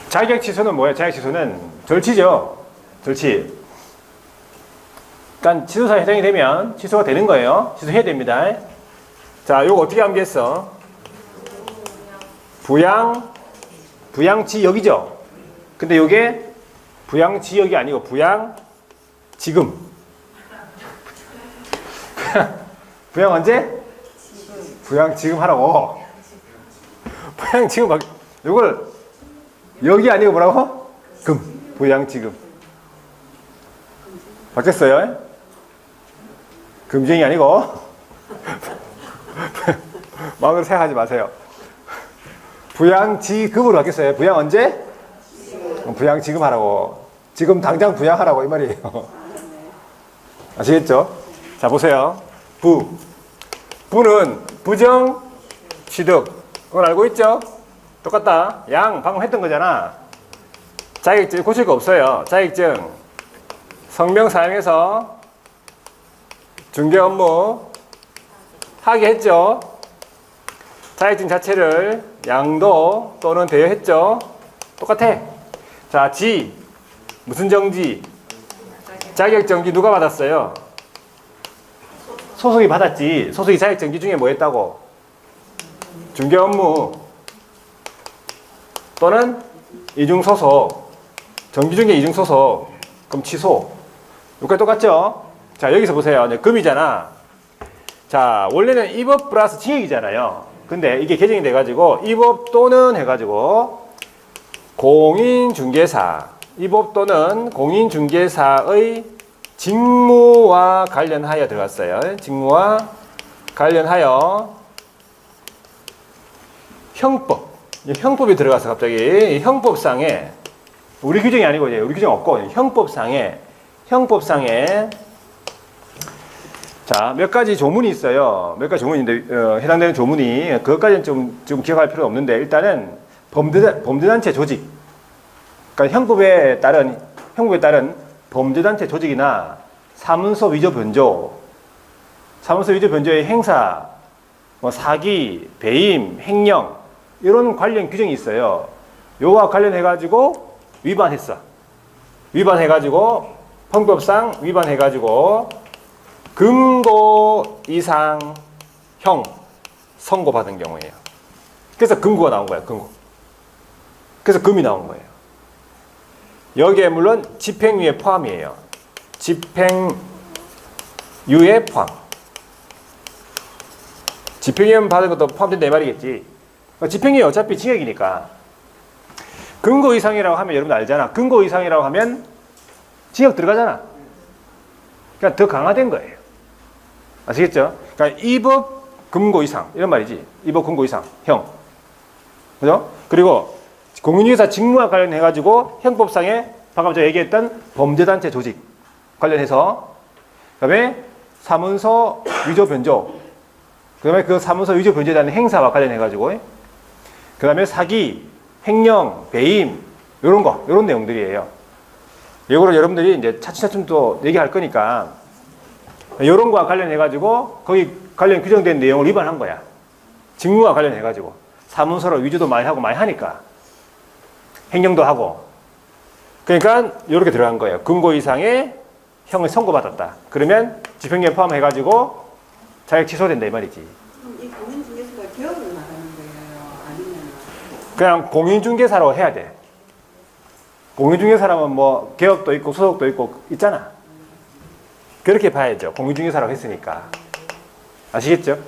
자격 취소는 뭐예요? 자격 취소는 절치죠. 절치. 그러니까 취소사에 해당이 되면 취소가 되는 거예요. 취소해야 됩니다. 자, 요거 어떻게 암기했어? 부양지역이죠. 근데 요게 부양지역이 아니고 부양지금. 부양 언제? 부양지금 하라고. 부양지금 막 요걸 여기 아니고 뭐라고? 부양지금. 바뀌었어요? 금쟁이 아니고 마음으로 생각하지 마세요. 부양지급으로 바뀌었어요. 부양 언제? 부양지금 하라고. 지금 당장 부양하라고 이 말이에요. 아시겠죠? 자, 보세요. 부는 부정 취득. 그건 알고 있죠? 똑같다. 양 방금 했던 거잖아. 자격증 고칠 거 없어요. 자격증 성명 사용해서 중개 업무 하게 했죠. 자격증 자체를 양도 또는 대여했죠. 똑같아. 자, 지 무슨 정지? 자격정지 누가 받았어요? 소속이 받았지. 소속이 자격정지 중에 뭐 했다고? 중개 업무 또는 이중소속, 정지 중에 이중소속, 그럼 취소. 이거 똑같죠? 자, 여기서 보세요. 이제 금이잖아. 자, 원래는 입업 플러스 징역이잖아요. 근데 이게 개정이 돼가지고 입업 또는 해가지고 공인중개사, 입업 또는 공인중개사의 직무와 관련하여 들어갔어요. 직무와 관련하여 형법, 형법이 들어가서 갑자기 형법상에 우리 규정이 아니고 이제 우리 규정 없고 형법상에 자, 몇 가지 조문이 있어요. 몇 가지 조문인데 해당되는 조문이 그것까지는 좀 기억할 필요는 없는데 일단은 범죄단체 조직, 그러니까 형법에 따른 범죄단체 조직이나 사문서 위조 변조의 행사, 뭐 사기, 배임, 횡령 이런 관련 규정이 있어요. 요와 관련해가지고 위반해가지고 형법상 위반해가지고 금고 이상 형 선고받은 경우예요. 그래서 금고가 나온 거예요. 금고. 그래서 금이 나온 거예요. 여기에 물론 집행유예 포함이에요. 집행유예 포함. 집행유예 받은 것도 포함된다 이 말이겠지. 집행유예 어차피 징역이니까. 금고 이상이라고 하면 여러분 알잖아. 금고 이상이라고 하면 징역 들어가잖아. 그러니까 더 강화된 거예요. 아시겠죠? 그러니까 입업 금고 이상 이런 말이지. 입업 금고 이상 형. 그죠? 그리고 공인중개사 직무와 관련해가지고 형법상에 방금 제가 얘기했던 범죄단체 조직 관련해서 그다음에 사문서 위조 변조 그다음에 그 사문서 위조 변조에 대한 행사와 관련해가지고 그다음에 사기, 횡령, 배임 이런 내용들이에요. 이거를 여러분들이 이제 차츰차츰 또 얘기할 거니까 이런 거와 관련해가지고 거기 관련 규정된 내용을 위반한 거야. 직무와 관련해가지고 사문서로 위조도 많이 하고 많이 하니까 횡령도 하고 그러니까 이렇게 들어간 거예요. 금고 이상의 형을 선고받았다. 그러면 집행유예 포함해가지고 자격 취소된다 이 말이지. 그럼 이 공인중개사가 개업을 나가는 거예요? 아니면 그냥 공인중개사로 해야 돼. 공인중개사라면 뭐 개업도 있고 소속도 있고 있잖아. 그렇게 봐야죠. 공인중개사라고 했으니까. 아시겠죠?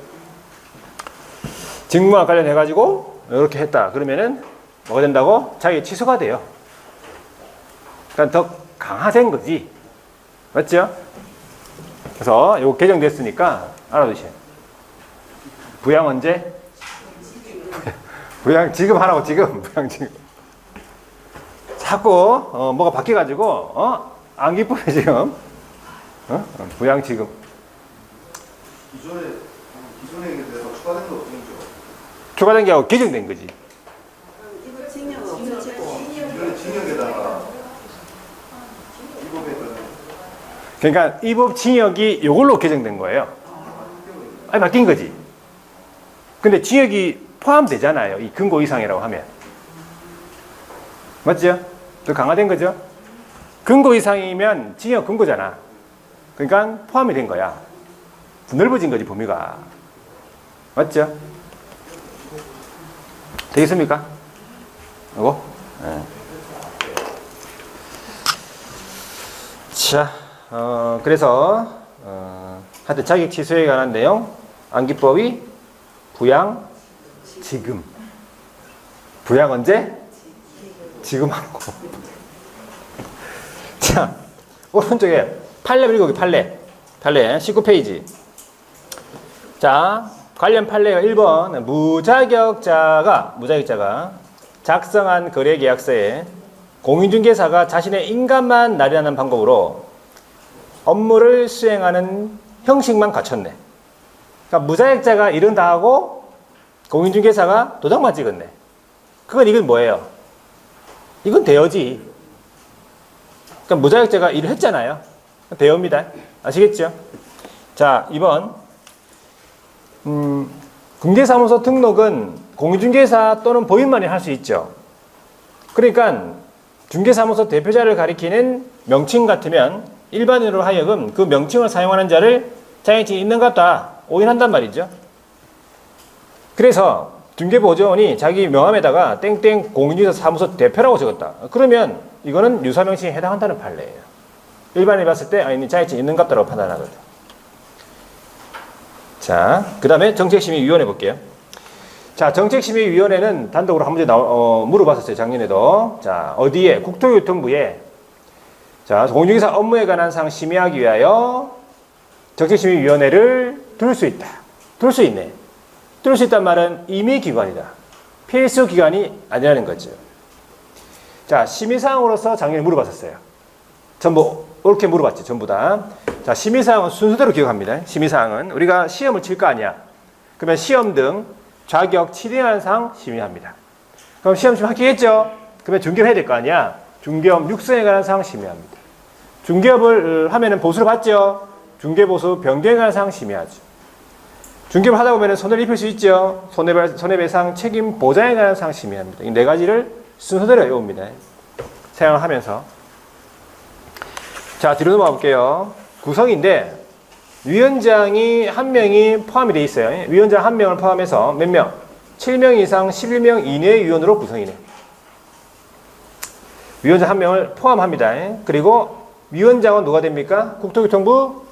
직무와 관련해가지고 이렇게 했다. 그러면은 뭐가 된다고? 자기 취소가 돼요. 그러니까 더 강화된 거지. 맞죠? 그래서 이거 개정됐으니까 알아두세요. 부양 언제? 부양 지금 하라고 지금. 부양 지금. 자꾸 뭐가 바뀌어가지고 안 기쁘네 지금. 부양 지금. 기존에 대해서 추가된 거 없죠? 추가된 게 아니고 개정된 거지. 이거 징역은 없어지고 이거는 징역에다가 입법에 따른 그러니까 입법 징역이 이걸로 개정된 거예요. 아니 바뀐 거지. 근데 징역이 포함되잖아요. 이 금고 이상이라고 하면. 맞죠? 더 강화된 거죠? 금고 이상이면 징역 금고잖아. 그러니까 포함이 된 거야. 더 넓어진 거지 범위가. 맞죠? 되겠습니까? 이거? 네. 자, 그래서 하여튼 자격 취소에 관한 내용 안기법이 부양 지금. 부양 언제? 지금 하고. 자, 오른쪽에 판례 그리고 판례 19페이지. 자, 관련 판례가 1번 무자격자가 작성한 거래계약서에 공인중개사가 자신의 인감만 나열하는 방법으로 업무를 수행하는 형식만 갖췄네. 그러니까 무자격자가 일은 다 하고 공인중개사가 도장만 찍었네. 이건 뭐예요? 이건 대여지. 그러니까 무자격자가 일을 했잖아요. 대여입니다. 아시겠죠? 자, 2번. 공개사무소 등록은 공인중개사 또는 법인만이 할 수 있죠. 그러니까 중개사무소 대표자를 가리키는 명칭 같으면 일반인으로 하여금 그 명칭을 사용하는 자를 자격증이 있는 것 같다 오인한단 말이죠. 그래서 중개보조원이 자기 명함에다가 땡땡 공인중개사 사무소 대표라고 적었다. 그러면 이거는 유사명칭에 해당한다는 판례예요. 일반인이 봤을 때 아니 자격증이 있는 것 같다고 판단하거든. 자, 그 다음에 정책심의위원회 볼게요. 자, 정책심의위원회는 단독으로 한 문제 물어봤었어요, 작년에도. 자, 어디에? 국토교통부에. 자, 공인중개사 업무에 관한 사항 심의하기 위하여 정책심의위원회를 둘 수 있다. 둘 수 있네. 둘 수 있단 말은 임의기관이다. 필수 기관이 아니라는 거죠. 자, 심의사항으로서 작년에 물어봤었어요. 전부 이렇게 물어봤죠, 전부 다. 자, 심의사항은 순서대로 기억합니다. 심의사항은 우리가 시험을 칠 거 아니야. 그러면 시험 등 자격 7인하는 사항 심의합니다. 그럼 시험 좀 합격했죠? 그러면 중개업 해야 될 거 아니야. 중개업 육성에 관한 사항 심의합니다. 중개업을 하면은 보수를 받죠. 중개보수 변경에 관한 사항 심의하죠. 중개업을 하다 보면 손해를 입힐 수 있죠. 손해배상 책임 보장에 관한 사항 심의합니다. 이 네 가지를 순서대로 외웁니다. 사용을 하면서. 자, 뒤로 넘어가 볼게요. 구성인데 위원장이 한 명이 포함이 돼 있어요. 위원장 한 명을 포함해서 몇 명? 7명 이상 11명 이내의 위원으로 구성이네. 위원장 한 명을 포함합니다. 그리고 위원장은 누가 됩니까? 국토교통부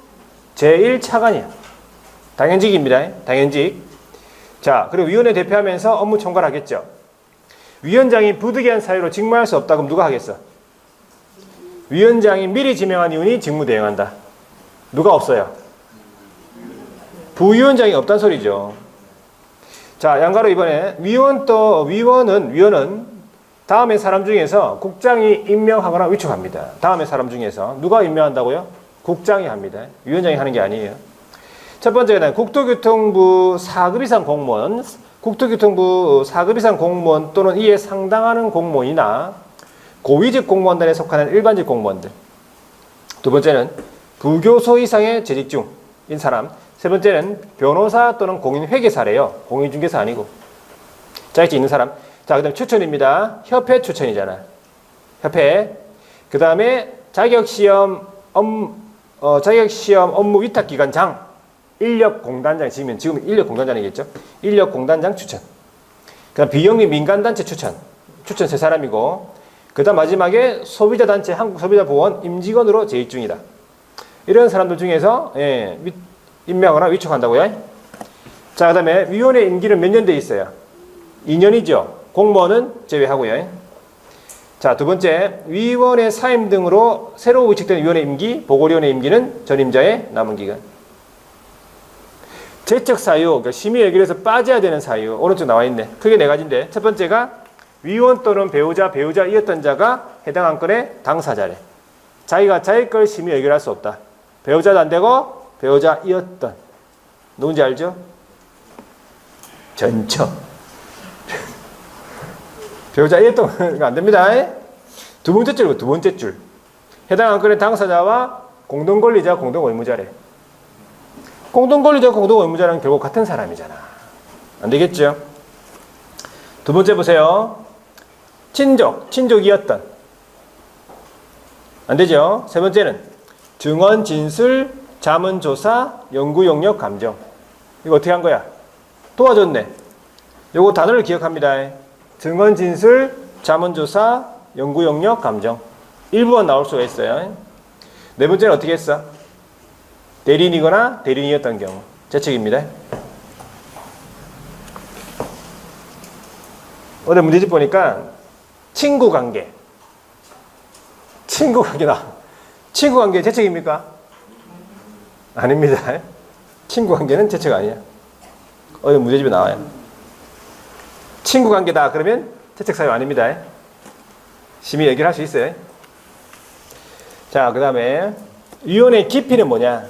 제1차관이야. 당연직입니다. 당연직. 자, 그리고 위원회 대표하면서 업무 총괄 하겠죠. 위원장이 부득이한 사유로 직무할 수 없다. 그럼 누가 하겠어? 위원장이 미리 지명한 위원이 직무 대행한다. 누가 없어요? 부위원장이 없단 소리죠. 자, 양가로 이번에 위원은 다음의 사람 중에서 국장이 임명하거나 위촉합니다. 다음의 사람 중에서 누가 임명한다고요? 국장이 합니다. 위원장이 하는 게 아니에요. 첫 번째는 국토교통부 4급 이상 공무원, 국토교통부 4급 이상 공무원 또는 이에 상당하는 공무원이나 고위직 공무원단에 속하는 일반직 공무원들. 두 번째는 부교소 이상의 재직 중인 사람. 세 번째는 변호사 또는 공인회계사래요. 공인중개사 아니고. 자격증 있는 사람. 자, 그 다음에 추천입니다. 협회 추천이잖아. 협회. 그 다음에 자격시험 업무 위탁기관장. 인력공단장. 지금 인력공단장이겠죠. 인력공단장 추천. 그 다음 비영리 민간단체 추천. 추천 세 사람이고. 그 다음 마지막에 소비자단체 한국소비자보건 임직원으로 재직 중이다. 이런 사람들 중에서 임명하거나 위촉한다고요. 자, 그 다음에 위원회 임기는 몇 년 돼 있어요? 2년이죠. 공무원은 제외하고요. 자, 두 번째, 위원회 사임 등으로 새로 위촉된 위원회 임기, 보궐위원회 임기는 전임자의 남은 기간. 제적 사유, 그러니까 심의 예결에서 빠져야 되는 사유, 오른쪽 나와 있네. 크게 네 가지인데, 첫 번째가 위원 또는 배우자이었던 자가 해당 안건의 당사자래. 자기가 자기 걸 심의 예결할 수 없다. 배우자도 안 되고 배우자이었던. 누군지 알죠? 전처. 배우자이었던 거 안 됩니다. 두 번째 줄. 해당 안건의 당사자와 공동권리자, 공동의무자래. 공동권리자, 공동의무자는 결국 같은 사람이잖아. 안 되겠죠? 두 번째 보세요. 친족이었던. 안 되죠? 세 번째는 증언, 진술, 자문, 조사, 연구, 용역, 감정. 이거 어떻게 한 거야? 도와줬네. 요거 단어를 기억합니다. 증언, 진술, 자문, 조사, 연구, 용역, 감정. 일부만 나올 수가 있어요. 네 번째는 어떻게 했어? 대리인이거나 대리인이었던 경우. 재책입니다. 어제 문제집 보니까 친구관계 재책입니까? 아닙니다. 친구관계는 재책 아니야. 어제 문제집에 나와요. 친구관계다 그러면 재책 사유 아닙니다. 심의 얘기를 할 수 있어요. 자, 그 다음에 위원회 깊이는 뭐냐?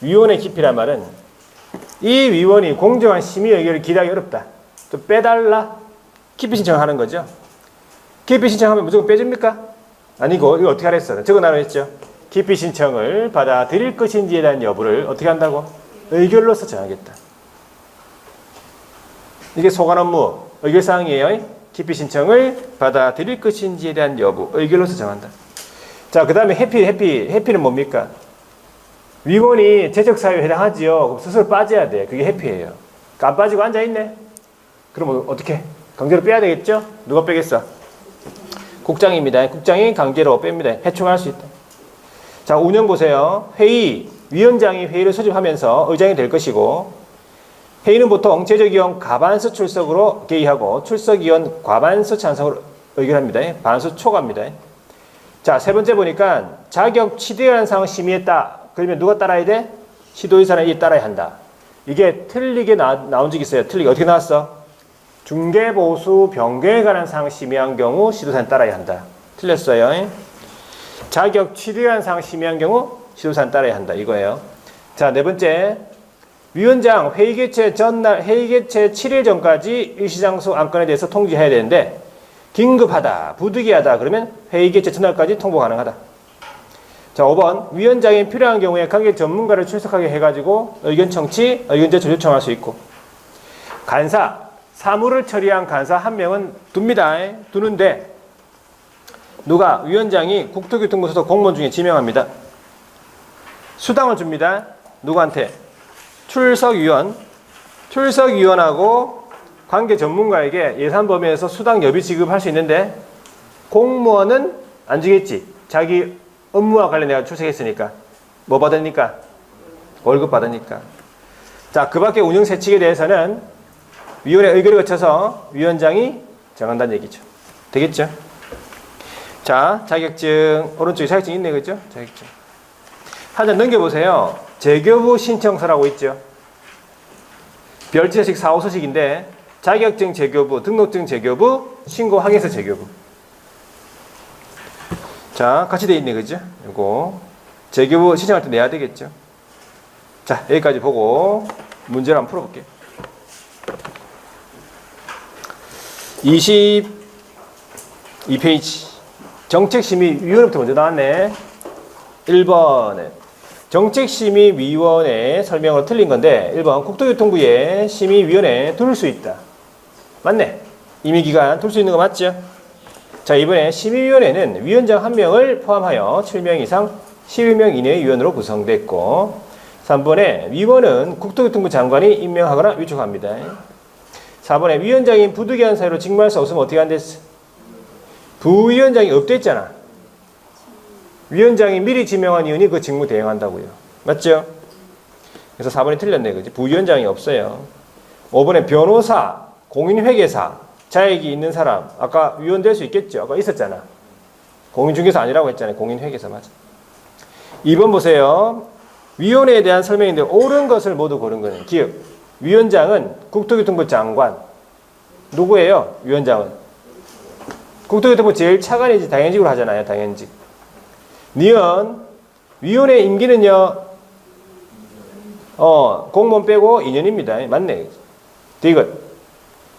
위원회 깊이란 말은 이 위원이 공정한 심의 의결을 기대하기 어렵다. 좀 빼달라. 깊이 신청하는 거죠. 깊이 신청하면 무조건 빼줍니까? 아니고 이거 어떻게 하랬어? 적어놔라 했죠. 기피 신청을 받아들일 것인지에 대한 여부를 어떻게 한다고? 의결로서 정하겠다. 이게 소관 업무 의결사항이에요. 기피 신청을 받아들일 것인지에 대한 여부 의결로서 정한다. 자, 그 다음에 해피는 뭡니까? 위원이 재적사유에 해당하지요. 그럼 스스로 빠져야 돼. 그게 해피예요. 안 빠지고 앉아있네? 그럼 어떻게? 강제로 빼야 되겠죠? 누가 빼겠어? 국장입니다. 국장이 강제로 뺍니다. 해촉할 수 있다. 자, 운영 보세요. 회의, 위원장이 회의를 소집하면서 의장이 될 것이고, 회의는 보통 제적위원 과반수 출석으로 개의하고 출석위원 과반수 찬성으로 의결합니다. 반수 초과입니다. 자, 세 번째 보니까 자격 취득이라는 사항을 심의했다. 그러면 누가 따라야 돼? 시도의사는 따라야 한다. 이게 틀리게 나온 적이 있어요. 틀리게. 어떻게 나왔어? 중개보수 변경에 관한 사항을 심의한 경우 시도사는 따라야 한다. 틀렸어요. 자격 취득이라는 사항을 심의한 경우 시도사는 따라야 한다. 이거예요. 자, 네 번째. 위원장 회의 개최 전날, 회의 개최 7일 전까지 일시장소 안건에 대해서 통지해야 되는데 긴급하다, 부득이하다 그러면 회의 개최 전날까지 통보 가능하다. 자, 5번 위원장이 필요한 경우에 관계 전문가를 출석하게 해가지고 의견 청취, 의견 제출 요청할 수 있고, 간사, 사무를 처리한 간사 한 명은 둡니다. 두는데 누가? 위원장이 국토교통부소속 공무원 중에 지명합니다. 수당을 줍니다. 누구한테? 출석위원하고 관계 전문가에게 예산 범위에서 수당 여비 지급할 수 있는데 공무원은 안 주겠지. 자기 업무와 관련해서 출석했으니까. 뭐 받으니까? 월급 받으니까. 자, 그 밖에 운영 세칙에 대해서는 위원회 의결을 거쳐서 위원장이 정한다는 얘기죠. 되겠죠? 자, 자격증. 오른쪽에 자격증 있네, 그죠? 자격증. 한 장 넘겨보세요. 재교부 신청서라고 있죠. 별지서식 4호서식인데 자격증 재교부, 등록증 재교부, 신고 확인서 재교부. 자, 같이 돼 있네, 그죠? 이거 재교부 신청할 때 내야 되겠죠. 자, 여기까지 보고 문제를 한번 풀어볼게요. 22페이지 정책심의위원회부터 먼저 나왔네. 1번에 정책심의위원회 설명으로 틀린 건데 1번 국토교통부에 심의위원회 둘 수 있다. 맞네. 임의기간 둘 수 있는 거 맞죠? 자, 이번에 심의위원회는 위원장 1명을 포함하여 7명 이상 11명 이내의 위원으로 구성됐고, 3번에 위원은 국토교통부 장관이 임명하거나 위촉합니다. 4번에 위원장인 부득이한 사유로 직무할 수 없으면 어떻게 안 됐어? 부위원장이 없댔잖아. 위원장이 미리 지명한 위원이 그 직무 대행한다고요. 맞죠? 그래서 4번이 틀렸네. 그지? 부위원장이 없어요. 5번에 변호사, 공인회계사, 자격이 있는 사람. 아까 위원 될 수 있겠죠? 아까 있었잖아. 공인중개사 아니라고 했잖아요. 공인회계사 맞아. 2번 보세요. 위원회에 대한 설명인데 옳은 것을 모두 고른 거예요. 기억. 위원장은 국토교통부 장관. 누구예요? 위원장은? 국토교통부 제일 차관이지. 당연직으로 하잖아요. 당연직. 니은 위원회 임기는요. 공무원 빼고 2년입니다. 맞네. 디귿.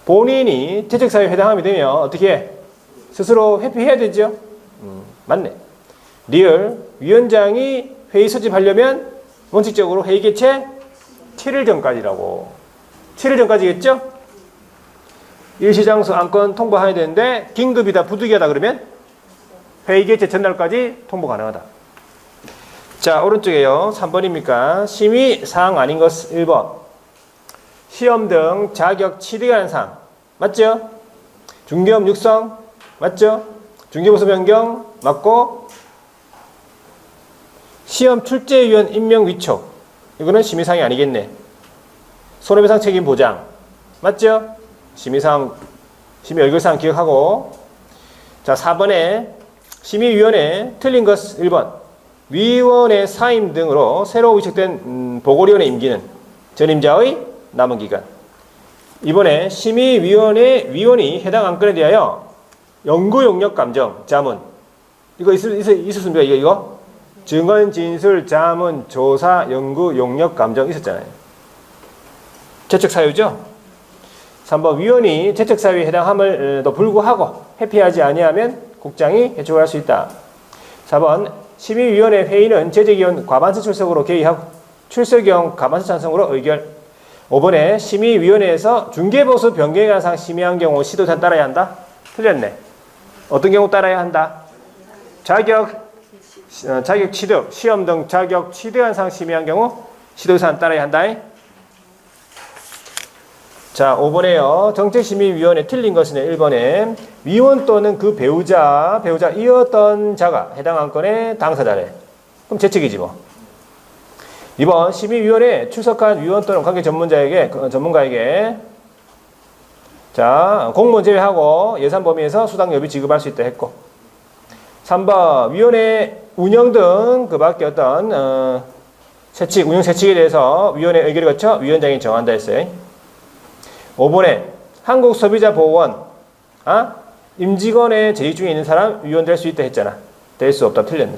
본인이 퇴직사유에 해당하게 되면 어떻게 해? 스스로 회피해야 되죠? 맞네. 리얼. 위원장이 회의 소집하려면 원칙적으로 회의 개최 7일 전까지라고. 7일 전까지겠죠? 일시장소 안건 통보해야 되는데 긴급이다, 부득이하다 그러면 회의 개최 전날까지 통보 가능하다. 자, 오른쪽에요. 3번입니까? 심의 사항 아닌 것 1번. 시험 등 자격 취득하는 사항. 맞죠? 중개업 육성. 맞죠? 중개보수 변경. 맞고. 시험 출제위원 임명 위촉. 이거는 심의사항이 아니겠네. 손해배상 책임 보장. 맞죠? 심의사항, 심의 의결사항 기억하고. 자, 4번에 심의위원회 틀린 것 1번. 위원회 사임 등으로 새로 위촉된 보궐위원회 임기는 전임자의 남은 기간. 이번에 심의위원회 위원이 해당 안건에 대하여 연구 용역 감정, 자문. 이거 있었습니까? 이거? 증언, 진술, 자문, 조사, 연구, 용역, 감정 있었잖아요. 재척 사유죠? 3번 위원이 재척 사유에 해당함을도 불구하고 회피하지 아니하면 국장이 해촉할 수 있다. 4번 심의위원회 회의는 제재기원 과반수 출석으로 개의하고 출석경 과반수 찬성으로 의결. 5번에 심의위원회에서 중개보수 변경에 관한 사항 심의한 경우 시도사항 따라야 한다? 틀렸네. 어떤 경우 따라야 한다? 자격 취득, 시험 등 자격 취득한 사항 심의한 경우 시도사항 따라야 한다. 자, 5번에요. 정책심의위원회 틀린 것은 1번에 위원 또는 그 배우자이었던 자가 해당 안건의 당사자래. 그럼 재책이지 뭐. 2번 심의위원회에 출석한 위원 또는 관계 전문가에게 자, 공무원 제외하고 예산 범위에서 수당료비 지급할 수 있다 했고 3번 위원회 운영 등 그 밖에 어떤 운영 세칙에 대해서 위원회 의결을 거쳐 위원장이 정한다 했어요. 5번에 한국소비자보호원 임직원의 재직 중에 있는 사람 위원 될 수 있다 했잖아. 될 수 없다. 틀렸네.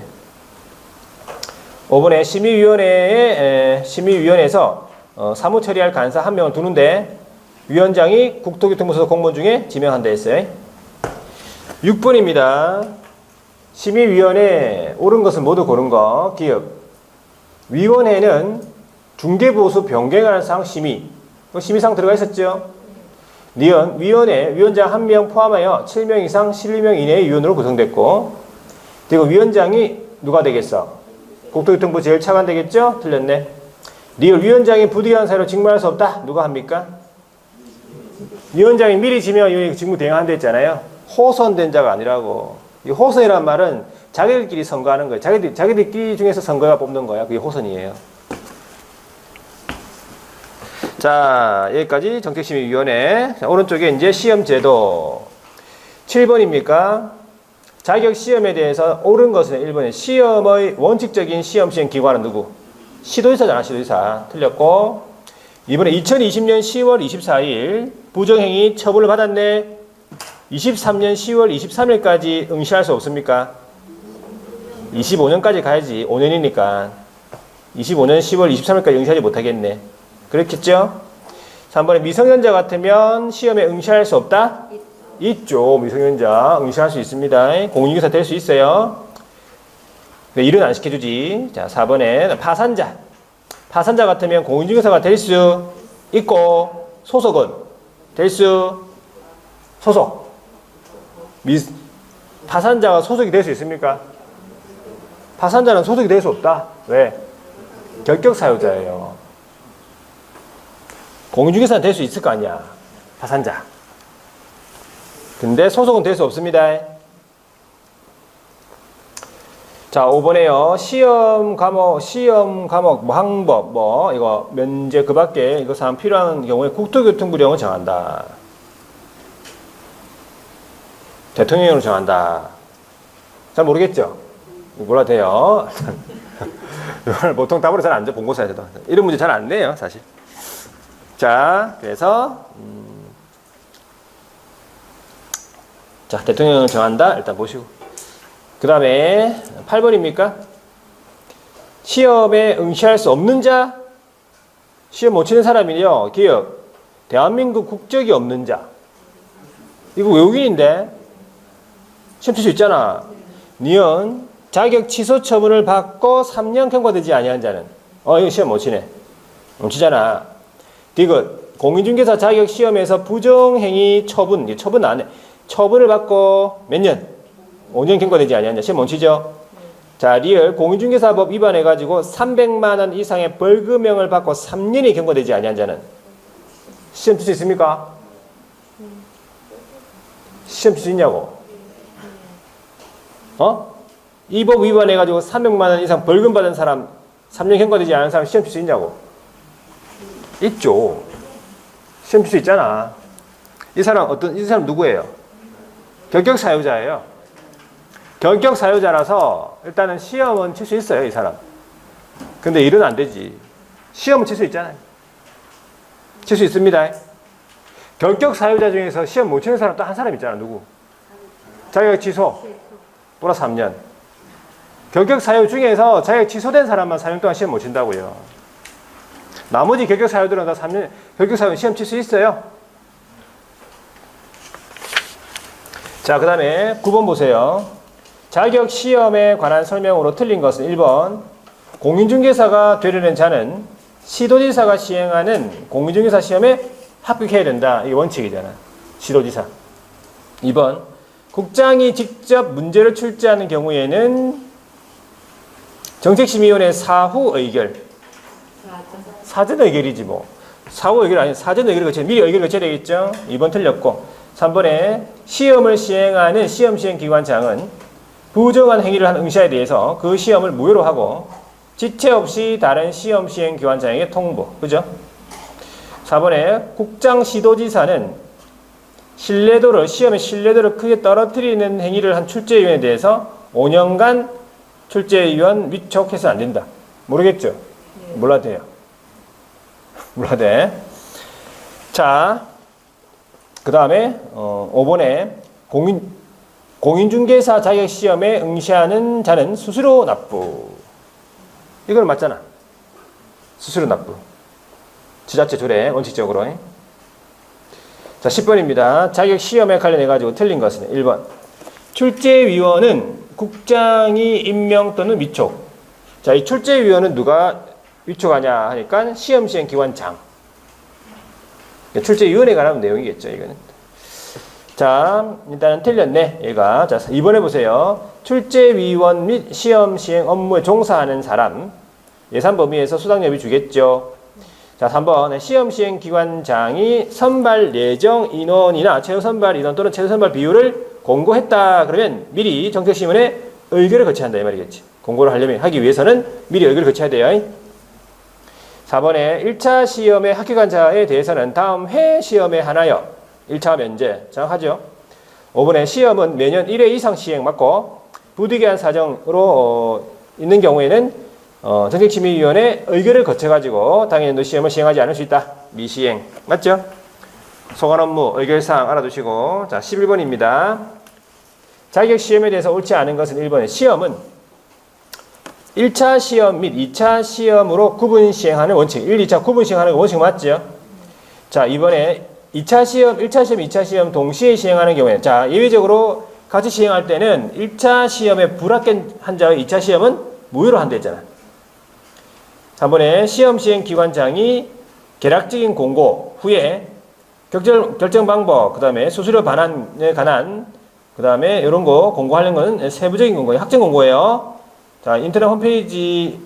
5번에 심의위원회에서 사무 처리할 간사 한 명을 두는데 위원장이 국토교통부서 공무원 중에 지명한다 했어요. 6번입니다. 심의위원회 옳은 것은 모두 고른 거. 기억. 위원회는 중개보수 변경에 관한 사항 심의. 심의사항 들어가 있었죠. 니은 위원회 위원장 1명 포함하여 7명 이상 12명 이내의 위원으로 구성됐고 그리고 위원장이 누가 되겠어? 국토교통부 제일 차관 되겠죠? 틀렸네. 리을 위원장이 부득이한 사유로 직무할 수 없다. 누가 합니까? 위원장이 미리 지명한 직무 대행한다 했잖아요. 호선된 자가 아니라고. 이 호선이란 말은 자기들끼리 선거하는 거예요. 자기들끼리 중에서 선거가 뽑는 거야. 그게 호선이에요. 자, 여기까지 정책심의위원회. 자, 오른쪽에 이제 시험제도. 7번입니까? 자격시험에 대해서 옳은 것은 1번에 시험의 원칙적인 시험 시행 기관은 누구? 시도지사잖아, 시도지사. 틀렸고. 2번에 2020년 10월 24일 부정행위 처분을 받았네. 23년 10월 23일까지 응시할 수 없습니까? 25년까지 가야지. 5년이니까. 25년 10월 23일까지 응시하지 못하겠네. 그렇겠죠? 3번에 미성년자 같으면 시험에 응시할 수 없다? 있죠. 미성년자 응시할 수 있습니다. 공인중개사 될 수 있어요. 일은 안 시켜주지. 자, 4번에 파산자 같으면 공인중개사가 될 수 있고 소속은 될 수 소속. 파산자가 소속이 될 수 있습니까? 파산자는 소속이 될 수 없다. 왜? 결격사유자예요. 공인중개사는 될 수 있을 거 아니야. 파산자. 근데 소속은 될 수 없습니다. 자, 5번에요. 시험 과목, 항법, 이거 면제 그 밖에 이거 사항 필요한 경우에 국토교통부령을 정한다. 대통령령으로 정한다. 잘 모르겠죠? 몰라도 돼요. 이걸 보통 답으로 잘 안 돼. 본고사에서도. 이런 문제 잘 안 내요, 사실. 자, 그래서 자, 대통령을 정한다. 일단 보시고. 그 다음에 8번입니까? 시험에 응시할 수 없는 자, 시험 못 치는 사람이요. 기억. 대한민국 국적이 없는 자. 이거 외국인인데 시험 칠 수 있잖아. 니은 자격 취소 처분을 받고 3년 경과되지 아니한 자는 이거 시험 못 치네. 못 치잖아. 디귿. 공인중개사 자격 시험에서 부정행위 처분 안 해. 처분을 받고 몇 년? 5년 경과되지 아니한 자. 시험 못 치죠? 자, 리얼 공인중개사법 위반해가지고 300만 원 이상의 벌금형을 받고 3년이 경과되지 아니한 자는 시험 칠 수 있습니까? 시험 칠 수 있냐고? 이 법 위반해가지고 300만 원 이상 벌금 받은 사람, 3년 경과되지 않은 사람 시험 칠 수 있냐고? 있죠. 시험 칠 수 있잖아. 이 사람 누구예요? 결격 사유자예요. 결격 사유자라서 일단은 시험은 칠 수 있어요, 이 사람. 근데 일은 안 되지. 시험은 칠 수 있잖아요. 칠 수 있습니다. 결격 사유자 중에서 시험 못 치는 사람 또 한 사람 있잖아. 누구? 자격 취소. 플러스 3년. 결격 사유 중에서 자격 취소된 사람만 4년 동안 시험 못 친다고요. 나머지 결격 사유들은 다 3년, 결격 사유는 시험 칠 수 있어요. 자, 그 다음에 9번 보세요. 자격 시험에 관한 설명으로 틀린 것은 1번 공인중개사가 되려는 자는 시도지사가 시행하는 공인중개사 시험에 합격해야 된다. 이게 원칙이잖아. 시도지사. 2번 국장이 직접 문제를 출제하는 경우에는 정책심의위원회 사후 의결. 사전 의결이지 뭐. 사후 의결 아니 사전 의결을 거쳐야 미리 의결을 거쳐야 되겠죠. 2번 틀렸고 3번에 시험을 시행하는 시험 시행기관장은 부정한 행위를 한 응시자에 대해서 그 시험을 무효로 하고 지체 없이 다른 시험 시행기관장에게 통보. 그죠? 4번에 국장시도지사는 시험의 신뢰도를 크게 떨어뜨리는 행위를 한 출제위원에 대해서 5년간 출제위원 위촉해서는 안 된다. 모르겠죠? 몰라도 돼요. 몰라도 돼. 자, 그 다음에 5번에 공인중개사 자격시험에 응시하는 자는 수수료 납부. 이걸 맞잖아. 수수료 납부. 지자체 조례 원칙적으로. 자, 10번입니다. 자격시험에 관련해가지고 틀린 것은 1번 출제위원은 국장이 임명 또는 위촉. 자, 이 출제위원은 누가 위촉하냐 하니까 시험시행기관장. 출제위원회가 관한 내용이겠죠, 이거는. 자, 일단은 틀렸네, 얘가. 자, 2번에 보세요. 출제위원 및 시험시행 업무에 종사하는 사람. 예산 범위에서 수당료비 주겠죠. 자, 3번. 시험시행기관장이 선발 예정 인원이나 최소 선발 인원 또는 최소 선발 비율을 공고했다. 그러면 미리 정책심의원에 의결을 거쳐야 한다. 이 말이겠지. 공고를 하기 위해서는 미리 의결을 거쳐야 돼요. 4번에 1차 시험에 합격한 자에 대해서는 다음 회 시험에 한하여 1차 면제. 정확하죠? 5번에 시험은 매년 1회 이상 시행 맞고 부득이한 사정으로 있는 경우에는 정책심의위원회 의결을 거쳐가지고 당연히 시험을 시행하지 않을 수 있다. 미시행. 맞죠? 소관 업무 의결사항 알아두시고. 자, 11번입니다. 자격시험에 대해서 옳지 않은 것은 1번에 시험은 1차 시험 및 2차 시험으로 구분 시행하는 원칙. 1, 2차 구분 시행하는 원칙 맞죠? 자, 이번에 2차 시험, 1차 시험, 2차 시험 동시에 시행하는 경우에 자, 예외적으로 같이 시행할 때는 1차 시험에 불합격한 자의 2차 시험은 무효로 한다 했잖아. 3번에 시험 시행 기관장이 계략적인 공고 후에 결정 방법, 그 다음에 수수료 반환에 관한, 그 다음에 이런 거 공고하는 건 세부적인 공고예요. 학점 공고예요. 자, 인터넷 홈페이지,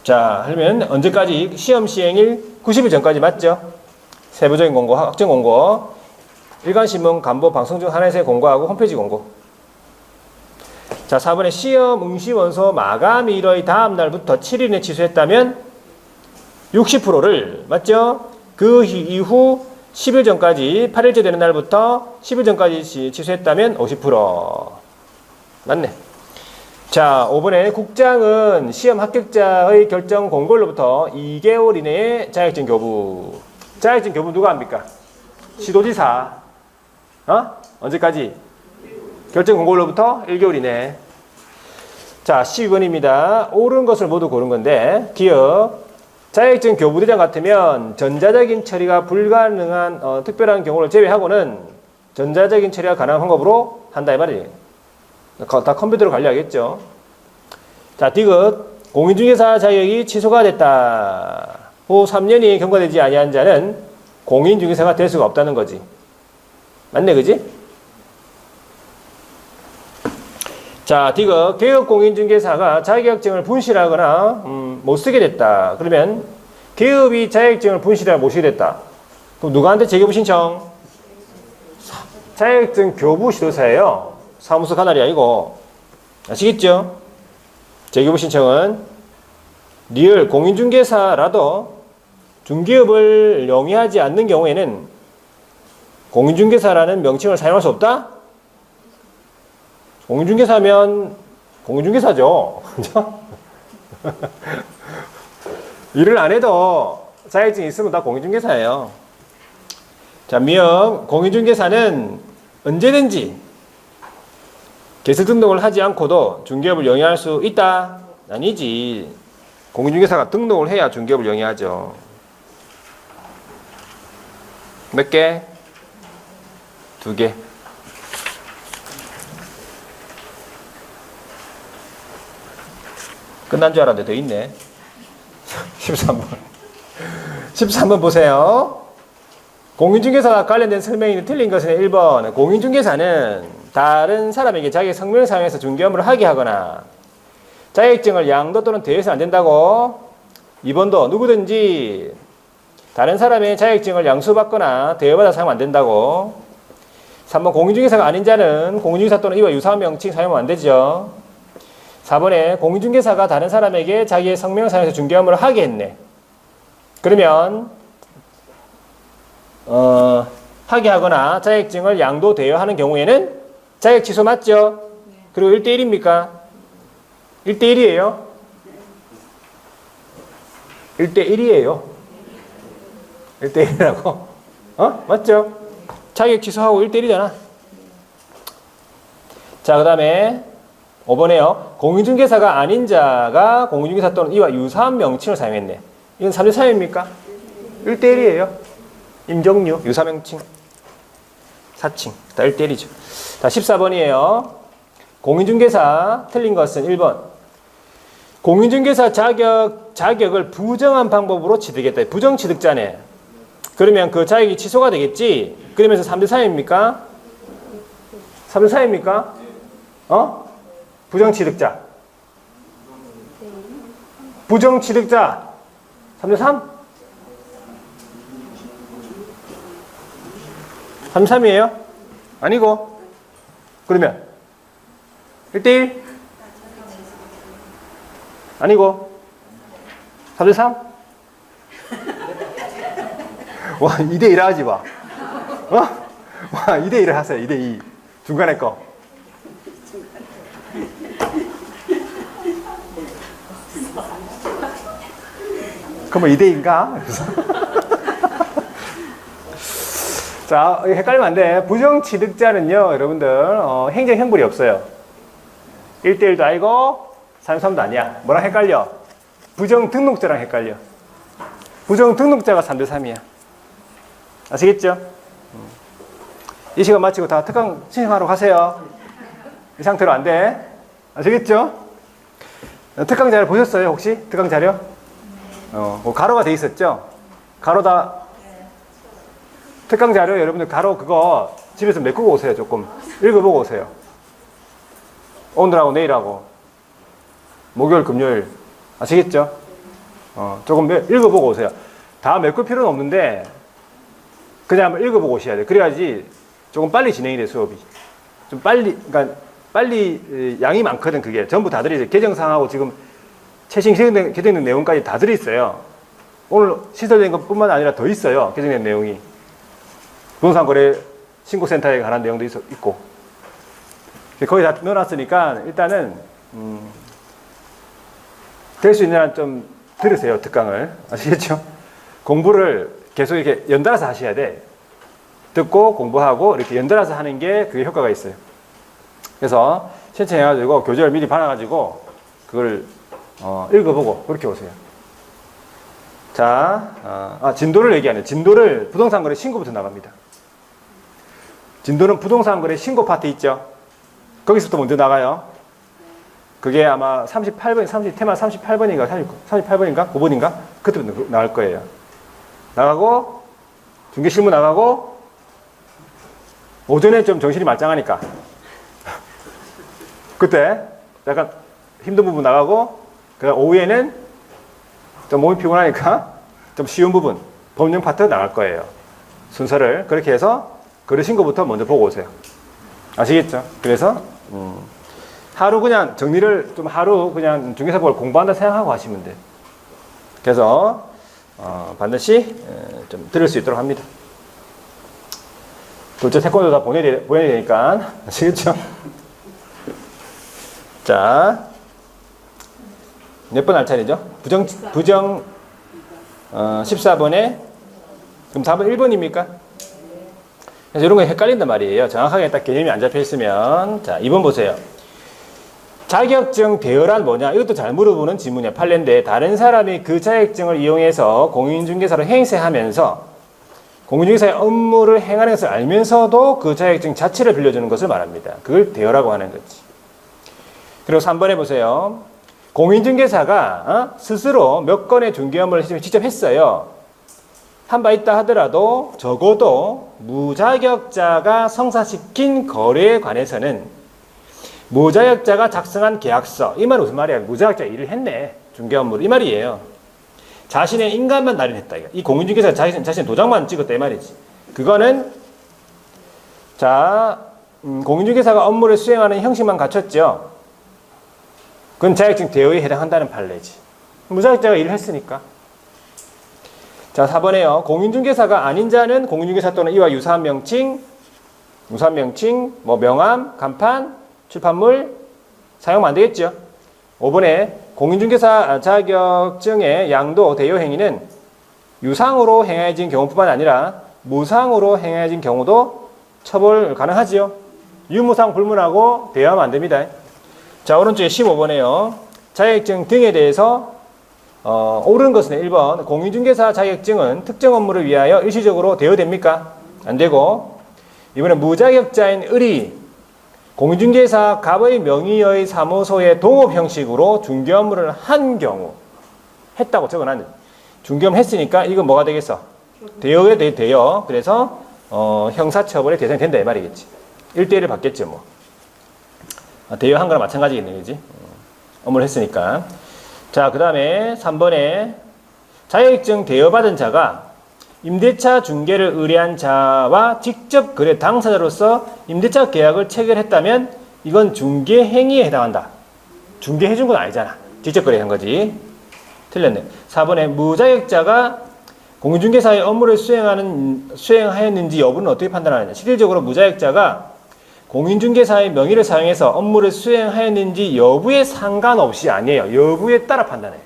자, 하면 언제까지? 시험 시행일 90일 전까지 맞죠? 세부적인 공고, 학점 공고, 일간신문, 간보, 방송 중 하나에서 공고하고 홈페이지 공고. 자, 4번에 시험 응시 원서 마감일의 다음 날부터 7일에 취소했다면 60%를, 맞죠? 그 이후 10일 전까지, 8일째 되는 날부터 10일 전까지 취소했다면 50%. 맞네. 자, 5번에 국장은 시험 합격자의 결정 공고일로부터 2개월 이내에 자격증 교부. 자격증 교부 누가 합니까? 시도지사. 언제까지? 결정 공고일로부터 1개월 이내. 자, 12번입니다. 옳은 것을 모두 고른 건데, 기억. 자격증 교부대장 같으면 전자적인 처리가 불가능한 특별한 경우를 제외하고는 전자적인 처리가 가능한 방법으로 한다 이 말이에요. 다 컴퓨터로 관리하겠죠. 자, 디귿. 공인중개사 자격이 취소가 됐다. 후 3년이 경과되지 아니한 자는 공인중개사가 될 수가 없다는 거지. 맞네, 그지? 자, 디귿. 개업공인중개사가 자격증을 분실하거나 못 쓰게 됐다. 그러면 개업이 자격증을 분실하거나 못 쓰게 됐다. 그럼 누구한테 재교부 신청? 자격증 교부 시도사예요. 사무소 관할이 아니고. 아시겠죠? 재교부 신청은 리얼 공인중개사라도 중개업을 용이하지 않는 경우에는 공인중개사라는 명칭을 사용할 수 없다? 공인중개사면 공인중개사죠. 그죠? 일을 안 해도 자격증이 있으면 다 공인중개사예요. 자, 미역. 공인중개사는 언제든지 개설 등록을 하지 않고도 중개업을 영위할 수 있다? 아니지. 공인중개사가 등록을 해야 중개업을 영위하죠. 몇 개? 2개. 끝난 줄 알았는데 더 있네. 13번. 13번 보세요. 공인중개사와 관련된 설명이 틀린 것은 1번. 공인중개사는 다른 사람에게 자기 성명을 사용해서 중개 업무를 하게 하거나 자격증을 양도 또는 대여해서는 안 된다고. 2번도 누구든지 다른 사람의 자격증을 양수받거나 대여받아 사용하면 안 된다고. 3번 공인중개사가 아닌 자는 공인중개사 또는 이와 유사한 명칭 사용하면 안 되죠. 4번에 공인중개사가 다른 사람에게 자기의 성명을 사용해서 중개 업무를 하게 했네. 그러면 하게 하거나 자격증을 양도 대여하는 경우에는 자격 취소 맞죠? 그리고 1대1입니까? 1대1이에요? 1대1이에요. 1대1이라고? 맞죠? 자격 취소하고 1대1이잖아. 자, 그 다음에 5번에요. 공인중개사가 아닌 자가 공인중개사 또는 이와 유사한 명칭을 사용했네. 이건 3대 3입니까? 1대1이에요. 임종류, 유사명칭, 사칭. 다 1대1이죠. 자, 14번이에요. 공인중개사 틀린 것은 1번. 공인중개사 자격을 부정한 방법으로 취득했다. 부정취득자네. 그러면 그 자격이 취소가 되겠지? 그러면서 3대 3입니까? 3대 4입니까? 부정취득자. 부정취득자. 3대 3? 3대 3이에요? 아니고. 그러면 1대1? 아니고. 3대 3? 와, 2대1 하지 마. 와, 2대1을 하세요. 2대2. 중간에 거. 그럼 2대2인가? 자, 헷갈리면 안 돼. 부정취득자는요, 여러분들, 행정형벌이 없어요. 1대1도 아니고, 3대3도 아니야. 뭐랑 헷갈려? 부정등록자랑 헷갈려. 부정등록자가 3대3이야. 아시겠죠? 이 시간 마치고 다 특강 신청하러 가세요. 이 상태로 안 돼. 아시겠죠? 특강 자료 보셨어요, 혹시? 특강 자료? 뭐 가로가 돼 있었죠? 가로다. 특강 자료 여러분들 가로 그거 집에서 메꾸고 오세요. 조금 읽어보고 오세요. 오늘하고 내일하고 목요일 금요일 아시겠죠? 조금 읽어보고 오세요. 다 메꿀 필요는 없는데 그냥 한번 읽어보고 오셔야 돼요. 그래야지 조금 빨리 진행이 돼 수업이. 좀 빨리 그러니까 빨리 양이 많거든. 그게 전부 다 들어있어요. 개정사항하고 지금 최신 개정된 내용까지 다 들어있어요. 오늘 시설된 것뿐만 아니라 더 있어요. 개정된 내용이. 부동산 거래 신고센터에 관한 내용도 있고 거의 다 넣어놨으니까 일단은 될 수 있는 한 좀 들으세요. 특강을. 아시겠죠? 공부를 계속 이렇게 연달아서 하셔야 돼. 듣고 공부하고 이렇게 연달아서 하는 게 그게 효과가 있어요. 그래서 신청해가지고 교재를 미리 받아가지고 그걸 읽어보고 그렇게 오세요. 자, 진도를 얘기하네. 진도를 부동산 거래 신고부터 나갑니다. 진도는 부동산 거래 신고 파트 있죠? 거기서부터 먼저 나가요. 그게 아마 38번, 테마 38번인가, 38번인가, 9번인가? 그때부터 나갈 거예요. 나가고, 중개 실무 나가고, 오전에 좀 정신이 말짱하니까. 그때 약간 힘든 부분 나가고, 그다음 오후에는 좀 몸이 피곤하니까 좀 쉬운 부분, 법령 파트 나갈 거예요. 순서를 그렇게 해서 거래 신고부터 먼저 보고 오세요. 아시겠죠? 그래서 하루 그냥 정리를 좀 하루 그냥 중개사법을 공부한다 생각하고 하시면 돼요. 그래서 반드시 좀 들을 수 있도록 합니다. 둘째 태권도 다 보내야 되니까 아시겠죠? 자, 몇 번 할 차례죠? 부정 14번에 그럼 답은 1번입니까? 그래서 이런 거 헷갈린단 말이에요. 정확하게 딱 개념이 안 잡혀 있으면. 자, 2번 보세요. 자격증 대여란 뭐냐? 이것도 잘 물어보는 질문이야. 판례인데 다른 사람이 그 자격증을 이용해서 공인중개사로 행세하면서 공인중개사의 업무를 행하는 것을 알면서도 그 자격증 자체를 빌려주는 것을 말합니다. 그걸 대여라고 하는 거지. 그리고 3번에 보세요. 공인중개사가 스스로 몇 건의 중개 업무를 직접 했어요. 한 바 있다 하더라도 적어도 무자격자가 성사시킨 거래에 관해서는 무자격자가 작성한 계약서, 이 말은 무슨 말이야? 무자격자가 일을 했네, 중개 업무를, 이 말이에요. 자신의 인감만 날인했다. 이 공인중개사가 자신의 도장만 찍었다, 이 말이지. 그거는 자, 공인중개사가 업무를 수행하는 형식만 갖췄죠. 그건 자격증 대여에 해당한다는 판례지. 무자격자가 일을 했으니까. 자, 4번에요. 공인중개사가 아닌 자는 공인중개사 또는 이와 유사한 명칭, 뭐 명함, 간판, 출판물 사용하면 안 되겠죠. 5번에 공인중개사 자격증의 양도 대여 행위는 유상으로 행해진 경우뿐만 아니라 무상으로 행해진 경우도 처벌 가능하지요. 유무상 불문하고 대여하면 안 됩니다. 자, 오른쪽에 15번에요. 자격증 등에 대해서 옳은 것은 1번 공인중개사 자격증은 특정 업무를 위하여 일시적으로 대여됩니까? 안 되고, 이번에 무자격자인 을이 공인중개사 갑의 명의의 사무소의 동업 형식으로 중개 업무를 한 경우, 했다고 적어놨는데 중개업을 했으니까 이건 뭐가 되겠어? 대여에 대여. 그래서 형사처벌의 대상이 된다 이 말이겠지. 1대1을 받겠죠 뭐. 대여한 거랑 마찬가지겠네, 그지? 업무를 했으니까. 자, 그 다음에 3번에 자격증 대여받은 자가 임대차 중개를 의뢰한 자와 직접 거래 당사자로서 임대차 계약을 체결했다면 이건 중개 행위에 해당한다. 중개해준 건 아니잖아. 직접 거래한 거지. 틀렸네. 4번에 무자격자가 공인중개사의 업무를 수행하였는지 여부는 어떻게 판단하느냐. 실질적으로 무자격자가 공인중개사의 명의를 사용해서 업무를 수행하였는지 여부에 상관없이 아니에요. 여부에 따라 판단해요.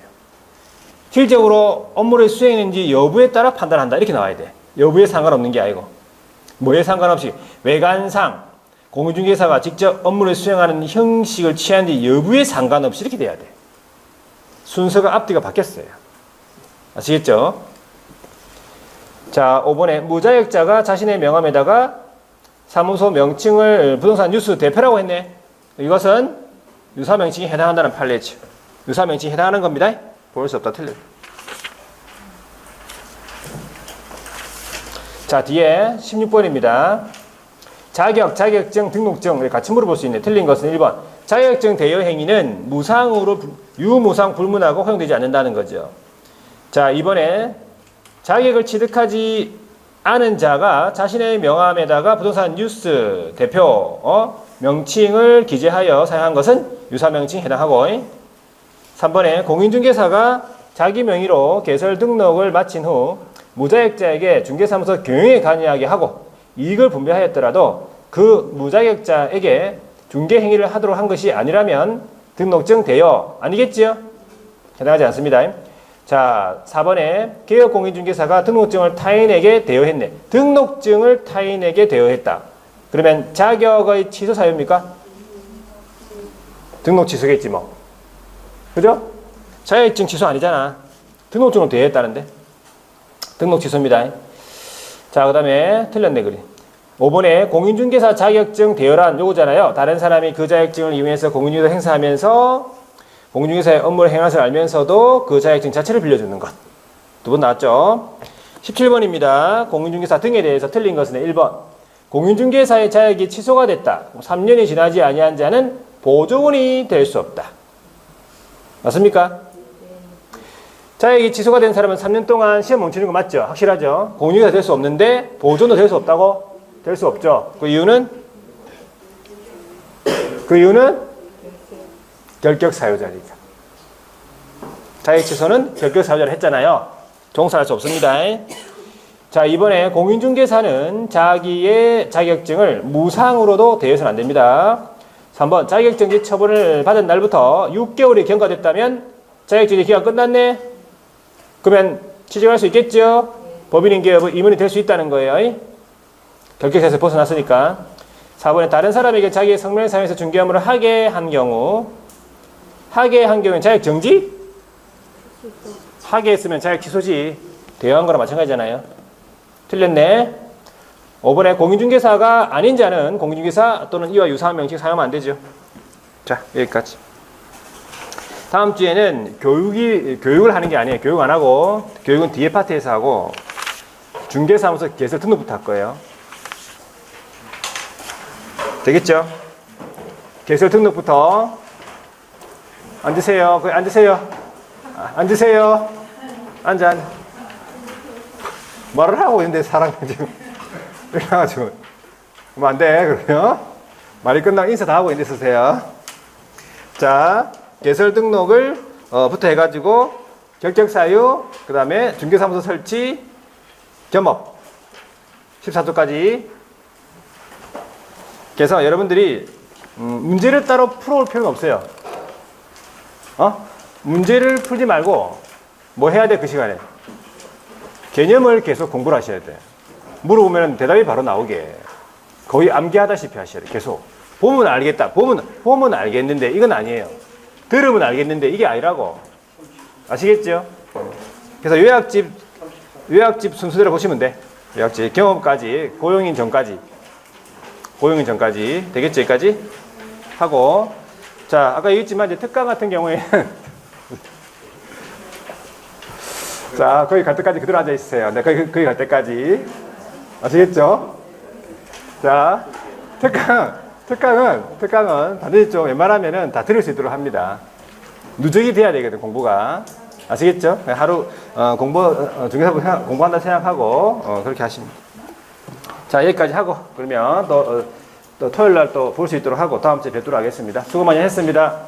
실질적으로 업무를 수행했는지 여부에 따라 판단한다. 이렇게 나와야 돼. 여부에 상관없는 게 아니고. 뭐에 상관없이 외관상 공인중개사가 직접 업무를 수행하는 형식을 취하는지 여부에 상관없이 이렇게 돼야 돼. 순서가 앞뒤가 바뀌었어요. 아시겠죠? 자, 5번에 무자격자가 자신의 명함에다가 사무소 명칭을 부동산 뉴스 대표라고 했네. 이것은 유사 명칭이 해당한다는 판례죠. 유사 명칭이 해당하는 겁니다. 볼 수 없다. 틀려. 자, 뒤에 16번입니다. 자격증, 등록증 같이 물어볼 수 있네. 틀린 것은 1번. 자격증 대여 행위는 무상으로 유무상 불문하고 허용되지 않는다는 거죠. 자, 이번에 자격을 취득하지 않은 자가 자신의 명함에다가 부동산 뉴스 대표 명칭을 기재하여 사용한 것은 유사 명칭에 해당하고, 3번에 공인중개사가 자기 명의로 개설 등록을 마친 후 무자격자에게 중개사무소 경영에 관여하게 하고 이익을 분배하였더라도 그 무자격자에게 중개 행위를 하도록 한 것이 아니라면 등록증 대여 아니겠지요? 해당하지 않습니다. 자, 4번에 개업공인중개사가 등록증을 타인에게 대여했네. 등록증을 타인에게 대여했다. 그러면 자격의 취소 사유입니까? 등록 취소겠지 뭐. 그죠? 자격증 취소 아니잖아. 등록증을 대여했다는데. 등록 취소입니다. 자, 그 다음에 틀렸네 그리. 5번에 공인중개사 자격증 대여란 요거잖아요. 다른 사람이 그 자격증을 이용해서 공인중개사 행사하면서 공인중개사의 업무를 행할 줄 알면서도 그 자격증 자체를 빌려주는 것. 두 번 나왔죠. 17번입니다. 공인중개사 등에 대해서 틀린 것은 1번. 공인중개사의 자격이 취소가 됐다. 3년이 지나지 아니한 자는 보조원이 될 수 없다. 맞습니까? 자격이 취소가 된 사람은 3년 동안 시험 멈추는 거 맞죠? 확실하죠? 공인중개사 될 수 없는데 보조원도 될 수 없다고? 될 수 없죠. 그 이유는 결격 사유자니까. 자격 취소는 결격 사유자를 했잖아요. 종사할 수 없습니다. 자, 이번에 공인중개사는 자기의 자격증을 무상으로도 대여해서는 안 됩니다. 3번 자격정지 처분을 받은 날부터 6개월이 경과됐다면 자격정지 기간 끝났네? 그러면 취직할 수 있겠죠? 법인인계 여부 의문이 될 수 있다는 거예요. 결격사에서 벗어났으니까. 4번에 다른 사람에게 자기의 성명을 사용해서 중개 업무를 하게 한 경우는 자격 정지? 하게 했으면 자격 취소지. 대여한 거랑 마찬가지잖아요. 틀렸네. 5번에 공인중개사가 아닌 자는 공인중개사 또는 이와 유사한 명칭 사용하면 안 되죠. 자, 여기까지. 다음 주에는 교육을 하는 게 아니에요. 교육 안 하고, 교육은 뒤에 파트에서 하고, 중개사무소 개설 등록부터 할 거예요. 되겠죠? 개설 등록부터. 앉으세요. 거기 앉으세요. 앉으세요. 앉아. 말을 하고 있는데 사람이 지금 이래가지고 그러면 안 돼. 그러면 말이 끝나고 인사 다 하고 있는데 쓰세요. 자, 개설 등록을 부터 해가지고 결정사유, 그 다음에 중개사무소 설치, 겸업 14조까지. 그래서 여러분들이 문제를 따로 풀어올 필요는 없어요. 문제를 풀지 말고 뭐 해야 돼? 그 시간에 개념을 계속 공부를 하셔야 돼. 물어보면 대답이 바로 나오게 거의 암기하다시피 하셔야 돼. 계속 보면 알겠다. 보면 알겠는데 이건 아니에요. 들으면 알겠는데 이게 아니라고. 아시겠죠? 그래서 요약집 순서대로 보시면 돼. 요약집 경험까지 고용인 전까지 되겠죠? 여기까지 하고. 자, 아까 얘기했지만 이제 특강 같은 경우에는 자, 거기 갈 때까지 그대로 앉아 있으세요. 네, 거기 갈 때까지. 아시겠죠? 자, 특강은 반드시 좀 웬만하면은 다 들을 수 있도록 합니다. 누적이 돼야 되거든, 공부가. 아시겠죠? 하루, 중개사 공부한다 생각하고, 그렇게 하십니다. 자, 여기까지 하고, 그러면 또 토요일 날 또 볼 수 있도록 하고, 다음 주에 뵙도록 하겠습니다. 수고 많이 했습니다.